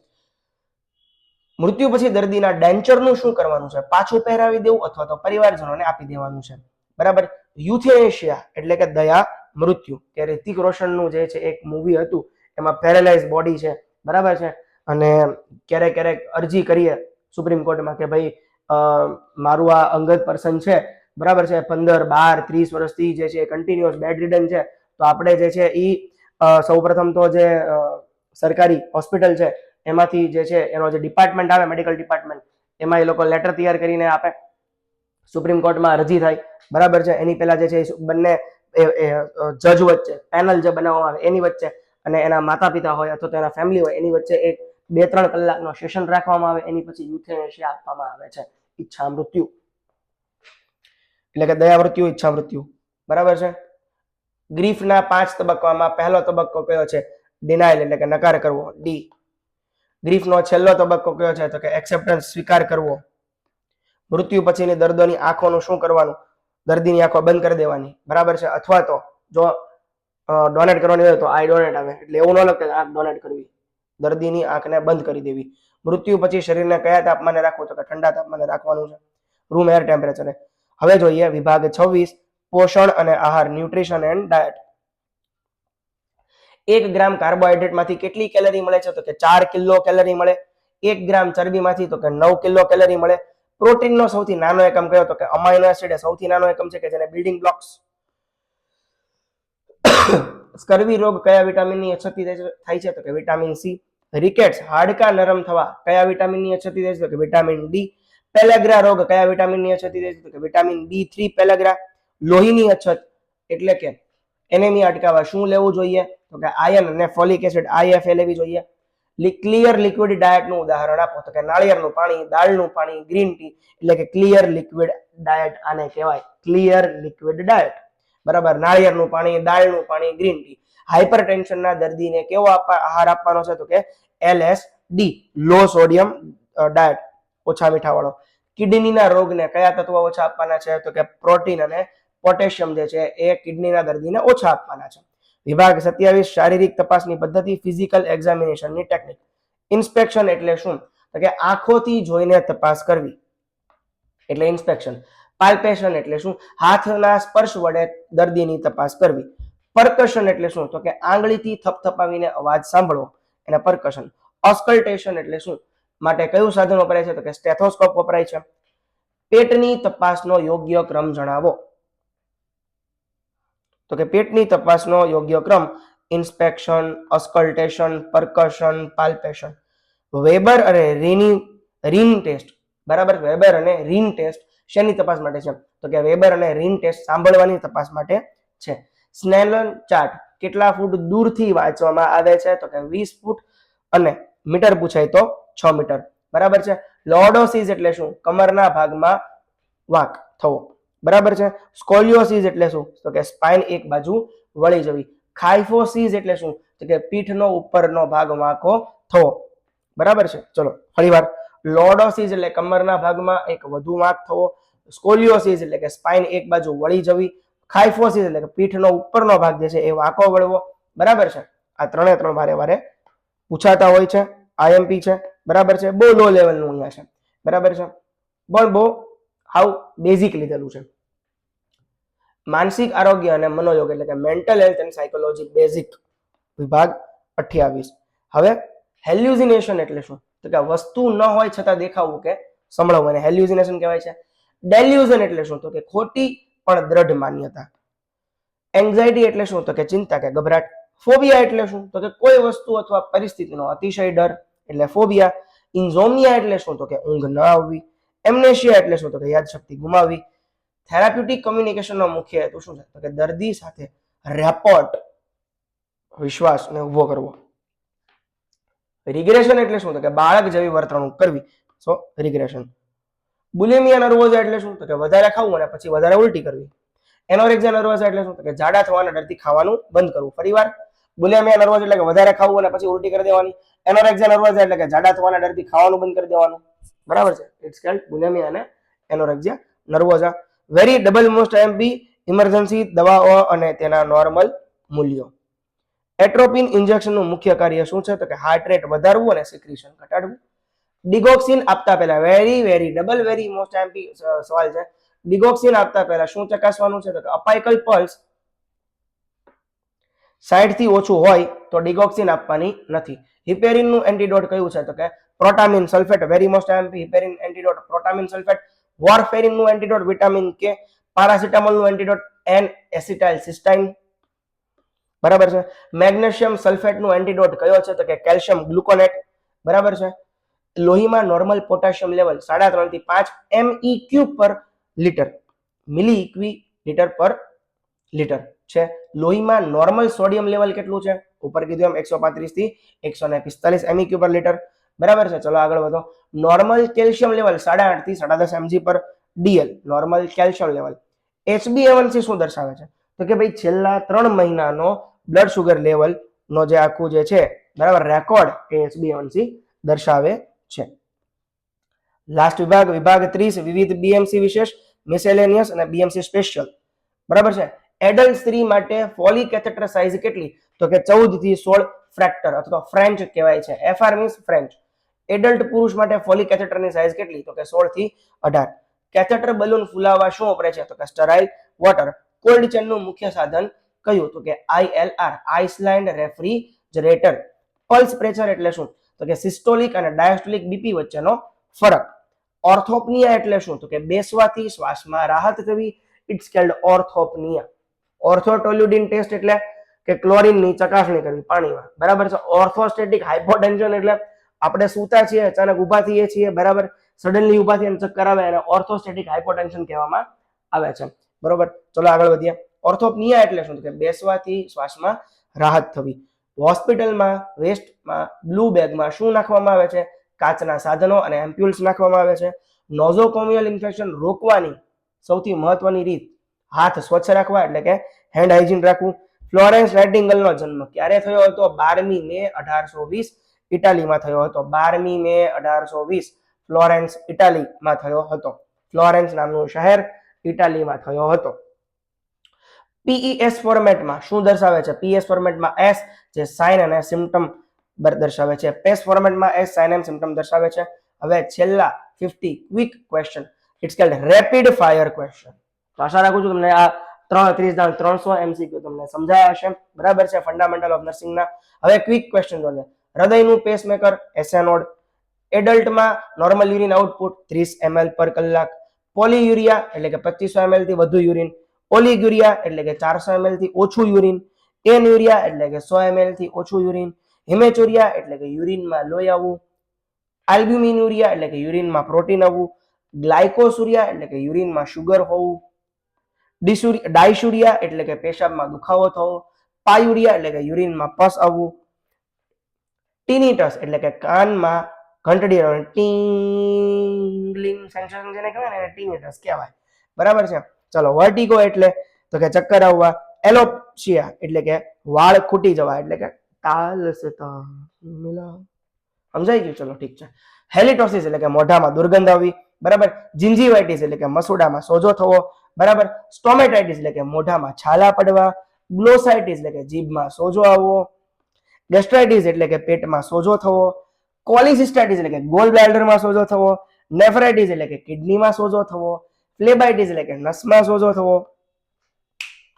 મૃત્યુ પછી દર્દીના ડેન્ચરનું શું કરવાનું છે? પાછું પહેરાવી દેવું અથવા તો પરિવારજનોને આપી દેવાનું છે. બરાબર. યુથેનેશિયા એટલે કે દયા મૃત્યુ. કે રિતિક રોશનનું જે છે એક મૂવી હતું, એમાં પેરેલાઇઝ બોડી છે, બરાબર છે, અને ક્યારેક ક્યારેક અરજી કરીએ સુપ્રીમ કોર્ટમાં કે ભાઈ મારું આ અંગત પર્સન છે, બરાબર છે, 15, 12, 30 વર્ષથી જે છે કન્ટિન્યુઅસ બેડ રિડન છે, તો આપણે જે છે એ સૌપ્રથમ તો જે સરકારી હોસ્પિટલ છે એમાંથી જે છે એનો જે ડિપાર્ટમેન્ટ આવે, મેડિકલ ડિપાર્ટમેન્ટ, એમાં એ લોકો લેટર તૈયાર કરીને આપે, સુપ્રીમ કોર્ટમાં અરજી થાય, બરાબર છે. એની પહેલા જે છે બંને જજ વચ્ચે પેનલ જે બનાવવામાં આવે એની વચ્ચે, અને એના માતા પિતા હોય અથવા તો એના ફેમિલી હોય એની વચ્ચે એક 2-3 કલાકનો સેશન રાખવામાં આવે. એની પછી યુથેનેશિયા આપવામાં આવે છે. ઈચ્છા મૃત્યુ એટલે કે દયા મૃત્યુ, ઈચ્છા મૃત્યુ. બરાબર છે. ગ્રીફના 5 તબક્કામાં પહેલો તબક્કો કયો છે? ડિનાયલ એટલે કે નકાર કરવો, ડી. ગ્રીફનો છેલ્લો તબક્કો કયો છે? તો કે એક્સેપ્ટન્સ, સ્વીકાર કરવો. મૃત્યુ પછીની દર્દોની આંખોનું શું કરવાનું? દર્દીની આંખો બંધ કરી દેવાની, બરાબર છે. અથવા તો જો ડોનેટ કરવાની હોય તો આઈ ડોનેટ આવે, એટલે એવું ન લખે આંખ ડોનેટ કરવી, દર્દીની આંખને બંધ કરી દેવી. મૃત્યુ પછી શરીરને કયા તાપમાને રાખવું? તો કે ઠંડા તાપમાને રાખવાનું છે, રૂમ એર ટેમ્પરેચરે. હવે જોઈએ વિભાગ 26 પોષણ અને આહાર, ન્યુટ્રિશન એન્ડ ડાયટ. 1 ગ્રામ કાર્બોહાઈડ્રેટમાંથી કેટલી કેલરી મળે છે? તો કે 4 કિલો કેલરી મળે. 1 ગ્રામ ચરબીમાંથી તો કે 9 કિલો કેલરી મળે. પ્રોટીનનો સૌથી નાનો એકમ કયો? તો કે અમાઇનો એસિડ એ સૌથી નાનો એકમ છે કે જેને બિલ્ડિંગ બ્લોક્સ. સ્કર્વી રોગ કયા વિટામિનની અછતથી થાય છે? તો કે વિટામિન સી. રિકેટ્સ હાડકા નરમ થવા કયા વિટામિનની અછતથી થાય છે? તો કે વિટામિન ડી. પેલેગ્રા રોગ કયા વિટામિનની અછતથી થાય છે? તો કે વિટામિન B3 પેલેગ્રા. લોહીની અછત એટલે કે એનેમિયા અટકાવવા શું લેવું જોઈએ? તો કે આયર્ન અને ફોલિક એસિડ IFA લેવી જોઈએ. ક્લિયર લિક્વિડ ડાયટનું ઉદાહરણ આપો. તો કે નાળિયેરનું પાણી, દાળનું પાણી, ગ્રીન ટી, એટલે કે ક્લિયર લિક્વિડ ડાયટ આને કહેવાય, ક્લિયર લિક્વિડ ડાયટ. બરાબર. નાળિયેરનું પાણી, દાળનું પાણી, ગ્રીન ટી. હાઇપરટેન્શનના દર્દીને કેવો આહાર આપવાનો છે? તો કે LSD, લો સોડિયમ ડાયટ, ઓછા મીઠા વાળો. કિડનીના રોગને કયા તત્વો ઓછા આપવાના છે? તો કે પ્રોટીન અને પોટેશિયમ જે છે એ કિડનીના દર્દીને ઓછા આપવાના છે. વિભાગ 27 શારીરિક તપાસની પદ્ધતિ, ફિઝિકલ એક્ઝામિનેશનની ટેકનિક. ઇન્સ્પેક્શન એટલે શું? તો કે આંખોથી જોઈને તપાસ કરવી એટલે ઇન્સ્પેક્શન. પાલ્પેશન એટલે શું? હાથના સ્પર્શ વડે દર્દીની તપાસ કરવી. પરકશન એટલે શું? તો કે આંગળીથી થપથપાવીને અવાજ સાંભળવો એને પરકશન. ઓસ્કલ્ટેશન એટલે શું? માટે કયું સાધન વપરાય છે? તો કે સ્ટેથોસ્કોપ વપરાય છે. પેટની તપાસનો યોગ્ય ક્રમ જણાવો. તો કે પેટની તપાસનો યોગ્ય ક્રમ ઇન્સ્પેક્શન, ઓસ્કલ્ટેશન, પરકશન, પાલ્પેશન. વેબર અને રીન ટેસ્ટ, બરાબર. વેબર અને રીન ટેસ્ટ શેની તપાસ માટે છે? તો કે વેબર અને રીન ટેસ્ટ સાંભળવાની તપાસ માટે છે. સ્નેલન ચાર્ટ કેટલા ફૂટ દૂરથી વાંચવામાં આવે છે? તો કે 20 ફૂટ, અને મીટર પૂછાય તો 6 મીટર. બરાબર છે. લોર્ડોસિસ એટલે શું? કમરના ભાગમાં વાંક થવો. બરાબર છે. સ્કોલિયોસિસ એટલે શું? તો કે સ્પાઇન એક બાજુ વળી જવી. ખાઇફોસિસ એટલે શું? તો કે પીઠનો ઉપરનો ભાગ વાંકો થવો. બરાબર છે. ચલો ફરીવાર. લોર્ડોસિસ એટલે કમરના ભાગમાં એક વધુ વાંક થવો. સ્કોલિયોસિસ એટલે કે સ્પાઇન એક બાજુ વળી જવી. ખાઇફોસિસ એટલે કે પીઠનો ઉપરનો ભાગ જે છે એ વાંકો વળવો. બરાબર છે. આ ત્રણે ત્રણ વારે વારે પૂછાતા હોય છે. આઈએમપી છે. બરાબર છે. બહુ લો લેવલનું અહીંયા છે. બરાબર છે. પણ બહુ હાવ બેઝિક લીધેલું છે. માનસિક આરોગ્ય અને મનોયોગ એટલે કે mental health and psychology basic વિભાગ 28. હવે હેલ્યુસિનેશન એટલે શું? તો કે વસ્તુ ન હોય છતાં દેખાવું કે સંભળાવું, અને હેલ્યુસિનેશન કહેવાય છે. ડેલ્યુઝન એટલે શું? તો કે ખોટી પણ દ્રઢ માન્યતા. એન્ઝાઇટી એટલે શું? તો કે ચિંતા કે ગભરાટ. ફોબિયા એટલે શું? તો કે કોઈ વસ્તુ અથવા પરિસ્થિતિનો અતિશય ડર એટલે ફોબિયા. ઇન્ઝોમિયા એટલે શું? તો કે ઊંઘ ન આવવી. એમ્નેશિયા એટલે શું? તો કે યાદશક્તિ ગુમાવવી. થેરાપ્યુટિક કોમ્યુનિકેશનનો મુખ્ય હેતુ શું છે? તો કે દર્દી સાથે રેપોર્ટ વિશ્વાસને ઉભો કરવો. રિગ્રેશન એટલે શું? તો કે બાળક જેવી વર્તણૂક કરવી. સો રિગ્રેશન. બુલિમિયા નર્વોઝા એટલે શું? તો કે વધારે ખાવું અને પછી વધારે ઉલટી કરવી. એનોરેક્સિયા નર્વોઝા એટલે શું? તો કે જાડા થવાના ડરથી ખાવાનું બંધ કરવું. ફરીવાર, બુલિમિયા નર્વોઝા એટલે કે વધારે ખાવું અને પછી ઉલટી કરી દેવાની. એનોરેક્સિયા નર્વોઝા એટલે કે જાડા થવાના ડરથી ખાવાનું બંધ કરી દેવાનું. બરાબર છે. ઇટ્સ કોલ્ડ બુલિમિયા અને anorexia nervosa. Very double most MP emergency દવાઓ અને તેના નોર્મલ મૂલ્યો. એટ્રોપિન ઇન્જેક્શનનું મુખ્ય કાર્ય શું છે? તો કે હાર્ટ રેટ વધારવું અને સિક્રેશન ઘટાડવું. ડિગોક્સિન આપતા પહેલા very double very most MP સવાલ છે. ડિગોક્સિન આપતા પહેલા શું ચકાસવાનું છે? તો કે અપાઇકલ પલ્સ 60 થી ઓછું હોય તો ડિગોક્સિન આપવાની નથી. હિપેરિનનું એન્ટીડોટ કયું છે? તો કે protamine sulphate. Very most MP heparin antidote protamine sulphate. વોરફેરિનનું એન્ટીડોટ વિટામિન કે. પેરાસિટામોલનું એન્ટીડોટ એન એસિટાઇલ સિસ્ટાઇન. બરાબર છે. મેગ્નેશિયમ સલ્ફેટનું એન્ટીડોટ કયો છે? તો કે કેલ્શિયમ ગ્લુકોનેટ. બરાબર છે. લોહીમાં નોર્મલ પોટેશિયમ લેવલ 3.5 થી 5 MEQ પર લિટર, મિલી ઇક્વી લિટર પર લિટર છે. લોહીમાં નોર્મલ સોડિયમ લેવલ કેટલું છે? ઉપર કીધું એમ 135 થી 145 MEQ પર લિટર. બરાબર છે. ચલો આગળ વધો. નોર્મલ કેલ્શિયમ લેવલ 8.5 થી 10.5 mg પર DL. Normal calcium level. HbA1c શું દર્શાવે છે? તો કે ભાઈ છેલ્લા 3 મહિનાનો બ્લડ સુગર લેવલ નો જે આખું જે છે બરાબર રેકોર્ડ એ HbA1c દર્શાવે છે. લાસ્ટ વિભાગ 30 વિવિધ BMC વિશેષ, મિસેલેનિયસ અને BMC સ્પેશિયલ. બરાબર છે. એડલ્ટ સ્ત્રી માટે ફોલિક કેથેટર સાઇઝ કેટલી? તો કે 14 થી 16 ફ્રેક્ટર અથવા ફ્રેન્ચ કહેવાય છે. FR means French. એડલ્ટ પુરુષ માટે ફોલિક કેથેટરની સાઇઝ કેટલી? તો કે 16 થી 18. કેથેટર બલૂન ફૂલાવવા શું વપરાય છે? તો કે સ્ટરાઇલ વોટર. કોલ્ડ ચેનનું મુખ્ય સાધન કયું? તો કે ILR Iceland refrigerator. Pulse pressure એટલે શું? તો કે સિસ્ટોલિક અને ડાયસ્ટોલિક બીપી વચ્ચેનો ફરક. ઓર્થોપનિયા એટલે શું? તો કે બેસવાથી શ્વાસમાં રાહત થવી. It's called orthopnoea. Orthotolidine test એટલે કે ક્લોરીનની ચકાસણી કરવી પાણીમાં. બરાબર છે. ઓર્થોસ્ટેટિક હાઇપોટેન્શન એટલે આપણે સૂતા છીએ, અચાનક ઊભા થઈએ છીએ, બરાબર, સડનલી ઊભા થઈને ચક્કર આવે અને ઓર્થોસ્ટેટિક હાઇપોટેન્શન કહેવામાં આવે છે. બરોબર. ચલો આગળ વધીએ. ઓર્થોપનિયા એટલે શું? તો કે બેસવાથી શ્વાસમાં રાહત થવી. હોસ્પિટલમાં વેસ્ટમાં બ્લુ બેગમાં શું નાખવામાં આવે છે? કાચના સાધનો અને એમ્પ્યુલ્સ નાખવામાં આવે છે. નોઝોકોમિયલ ઇન્ફેક્શન રોકવાની સૌથી મહત્વની રીત હાથ સ્વચ્છ રાખવા એટલે કે હેન્ડ હાઇજીન રાખવું. ફ્લોરેન્સ નાઇટિંગેલનો જન્મ ક્યારે થયો હતો? 12મી મે 1820 ઇટાલીમાં થયો હતો. 12મી મે 1820 ફ્લોરેન્સ ઇટાલીમાં થયો હતો. ફ્લોરેન્સ નામનું શહેર ઇટાલીમાં થયો હતો. PES ફોર્મેટમાં શું દર્શાવે છે? PS ફોર્મેટમાં S જે સાઇન અને સિમ્પટમ દર્શાવે છે. PES ફોર્મેટમાં S સાઇન અને સિમ્પટમ દર્શાવે છે. હવે છેલ્લા 50 quick question. It's called rapid fire question. તો આશા રાખું છું તમને આ 300 MCQ તમને સમજાયા હશે. બરાબર છે. ફંડામેન્ટલ ઓફ નર્સિંગના. હવે ક્વિક ક્વેશ્ચન જોઈએ. હૃદયનું પેસમેકર એસેનોડ. એડલ્ટમાં નોર્મલ યુરિન આઉટપુટ 30 ml પર કલાક. પોલીયુરિયા એટલે કે 2500 ml થી વધુ યુરિન. ઓલિગ્યુરિયા એટલે કે 400 ml થી ઓછું યુરિન. એન્યુરિયા એટલે કે 100 ml થી ઓછું યુરિન. હિમેચુરિયા એટલે કે યુરિનમાં લોહી આવવું. આલ્બ્યુમિનુરિયા એટલે કે યુરિનમાં પ્રોટીન આવવું. ગ્લાયકોસુરિયા એટલે કે યુરિનમાં શુગર હોવું. ડાયસુરિયા એટલે કે પેશાબમાં દુખાવો થવો. પાયુરિયા એટલે કે યુરિનમાં પસ આવવું, ટીનિટસ એટલે કે કાનમાં ઘંટડી ટીંગલિંગ સેન્સેશન જેને કહેવાય ને ટીનિટસ કહેવાય, બરાબર છે. ચલો વર્ટિગો એટલે તો કે ચક્કર આવવા, એલોપ્સિયા એટલે કે વાળ ખૂટી જવા એટલે કે તાલસતા મિલા, સમજાઈ ગયું? ચલો ઠીક છે. હેલિટોસિસ એટલે કે મોઢામાં દુર્ગંધ આવવી, બરાબર. જિંજીવાઇટિસ એટલે કે મસૂડામાં સોજો થવો, બરાબર. સ્ટોમેટાઇટિસ એટલે કે મોઢામાં છાલા પડવા, ગ્લોસાઇટિસ એટલે કે જીભમાં સોજો આવવો, ગેસ્ટ્રાઇટિસ એટલે કે પેટમાં સોજો થવો, કોલિસિસ્ટાઇટિસ એટલે કે ગોલ બ્લેડરમાં સોજો થવો, નેફ્રાઇટિસ એટલે કે કિડનીમાં સોજો થવો, ફ્લેબાઇટિસ એટલે કે નસમાં સોજો થવો.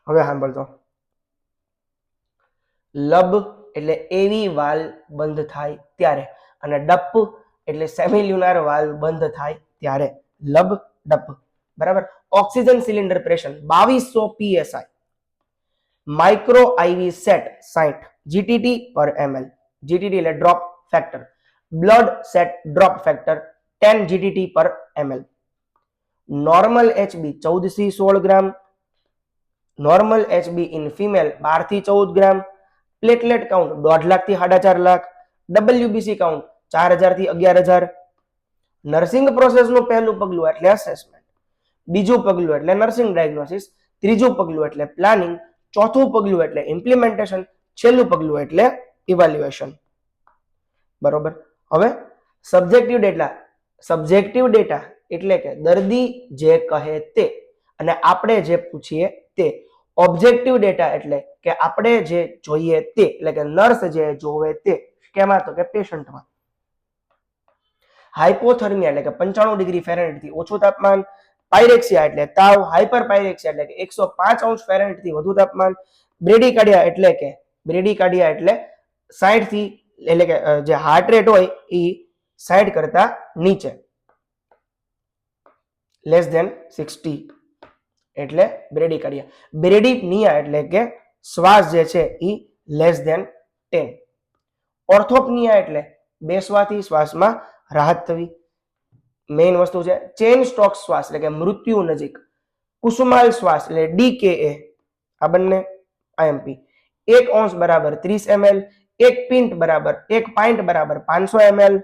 હવે સાંભળજો, લબ એટલે એવી વાલ બંધ થાય ત્યારે, અને ડપ એટલે સેમિલ્યુનાર વાલ બંધ થાય ત્યારે. લબ ડપ, બરાબર. Oxygen cylinder pressure 2200 psi, micro IV set 60 GTT પર ml, જીટીટી એટલે drop factor, blood set drop factor 10 GTT પર ml, નોર્મલ એચબી 14 થી 16 ગ્રામ, નોર્મલ એચબી ઇન ફિમેલ 12 થી 14 ગ્રામ, પ્લેટલેટ કાઉન્ટ 1.5 લાખ થી 4.5 લાખ, ડબલ્યુબીસી કાઉન્ટ 4000 થી 11000. નર્સિંગ પ્રોસેસનું પહેલું પગલું એટલે અસેસમેન્ટ, બીજું પગલું એટલે નર્સિંગ ડાયગ્નોસિસ, ત્રીજું પગલું એટલે પ્લાનિંગ, ચોથું પગલું એટલે ઇમ્પ્લિમેન્ટેશન, છેલ્લું પગલું એટલે ઇવેલ્યુએશન. બરોબર. હવે સબ્જેક્ટિવ ડેટા એટલે કે દર્દી જે કહે તે અને આપણે જે પૂછીએ તે. ઓબ્જેક્ટિવ ડેટા એટલે કે આપણે જે જોઈએ તે, એટલે કે નર્સ જે જોવે તે. કેમાં? તો કે પેશન્ટમાં. હાઇપોથર્મિયા એટલે કે 95 ડિગ્રી ફેરનહીટ થી ઓછું તાપમાન, પાયરેક્સિયા એટલે તાવ, હાઇપર પાયરેક્સિયા એટલે કે 105 અંશ ફેરનહીટ થી વધુ તાપમાન, બ્રેડિકાર્ડિયા એટલે 60 થી, એટલે કે જે હાર્ટ રેટ હોય એ 60 કરતા નીચે, લેસ ધેન 60 એટલે બ્રેડિકાર્ડિયા. બ્રેડિપનિયા એટલે કે શ્વાસ જે છે એ લેસ ધેન 10. ઓર્થોપનિયા એટલે બેસવાથી શ્વાસમાં રાહત થવી. મેઇન વસ્તુ છે ચેઇન સ્ટોક શ્વાસ એટલે કે મૃત્યુ નજીક, કુસુમાલ શ્વાસ એટલે ડીકેએ, આ બંને આઈએમપી. 1 ઓunce બરાબર 30 ml, 1 પિન્ટ બરાબર 1 પાઇન્ટ બરાબર 500 ml,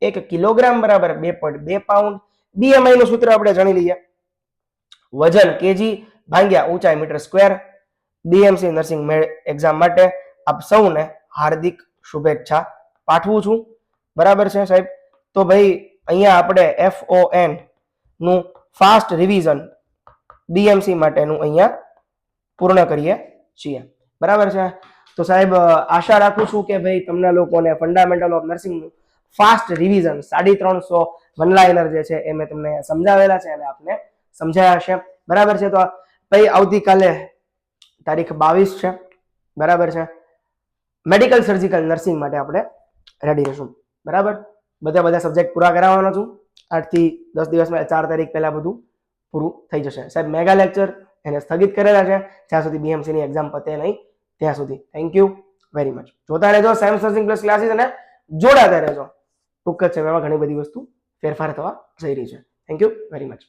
1 કિલોગ્રામ બરાબર 2.2 પાઉન્ડ. બીએમઆઈ નું સૂત્ર આપણે જાણી લઈએ. વજન કેજી ભાગ્યા ઊંચાઈ metre square. BMC nursing exam માટે આપ સૌને હાર્દિક શુભેચ્છા પાઠવું છું, બરાબર છે સાહેબ? તો ભાઈ અહીંયા આપણે FON નું ફાસ્ટ રિવિઝન બીએમસી માટેનું અહીંયા પૂર્ણ કરીએ છીએ, બરાબર છે? તો સાહેબ આશા રાખું છું કે ભાઈ તમને લોકોને ફંડામેન્ટલ ઓફ નર્સિંગ નું ફાસ્ટ રિવિઝન 350 વનલાઇનર જે છે એ મેં તમને સમજાવેલા છે અને આપને સમજાયા હશે, બરાબર છે? તો ભાઈ આવતીકાલે તારીખ 22 છે, બરાબર છે? મેડિકલ સર્જિકલ નર્સિંગ માટે આપણે રેડી રહીશું, બરાબર? બધા સબ્જેક્ટ પૂરા કરાવવાનો છું. 8 થી 10 દિવસમાં 4 તારીખ પહેલા બધું પૂરું થઈ જશે. સાહેબ મેગા લેક્ચર એને સ્થગિત કરેલા છે જ્યાં સુધી બીએમસી ની એક્ઝામ પતે નહીં ત્યાં સુધી. Thank you very much. જોતા રહેજો સાયન્સ નર્સિંગ પ્લસ ક્લાસીસ અને જોડાતા રહેજો. ટૂંક જ સમયમાં ઘણી બધી વસ્તુ ફેરફાર થવા જઈ રહી છે. Thank you very much.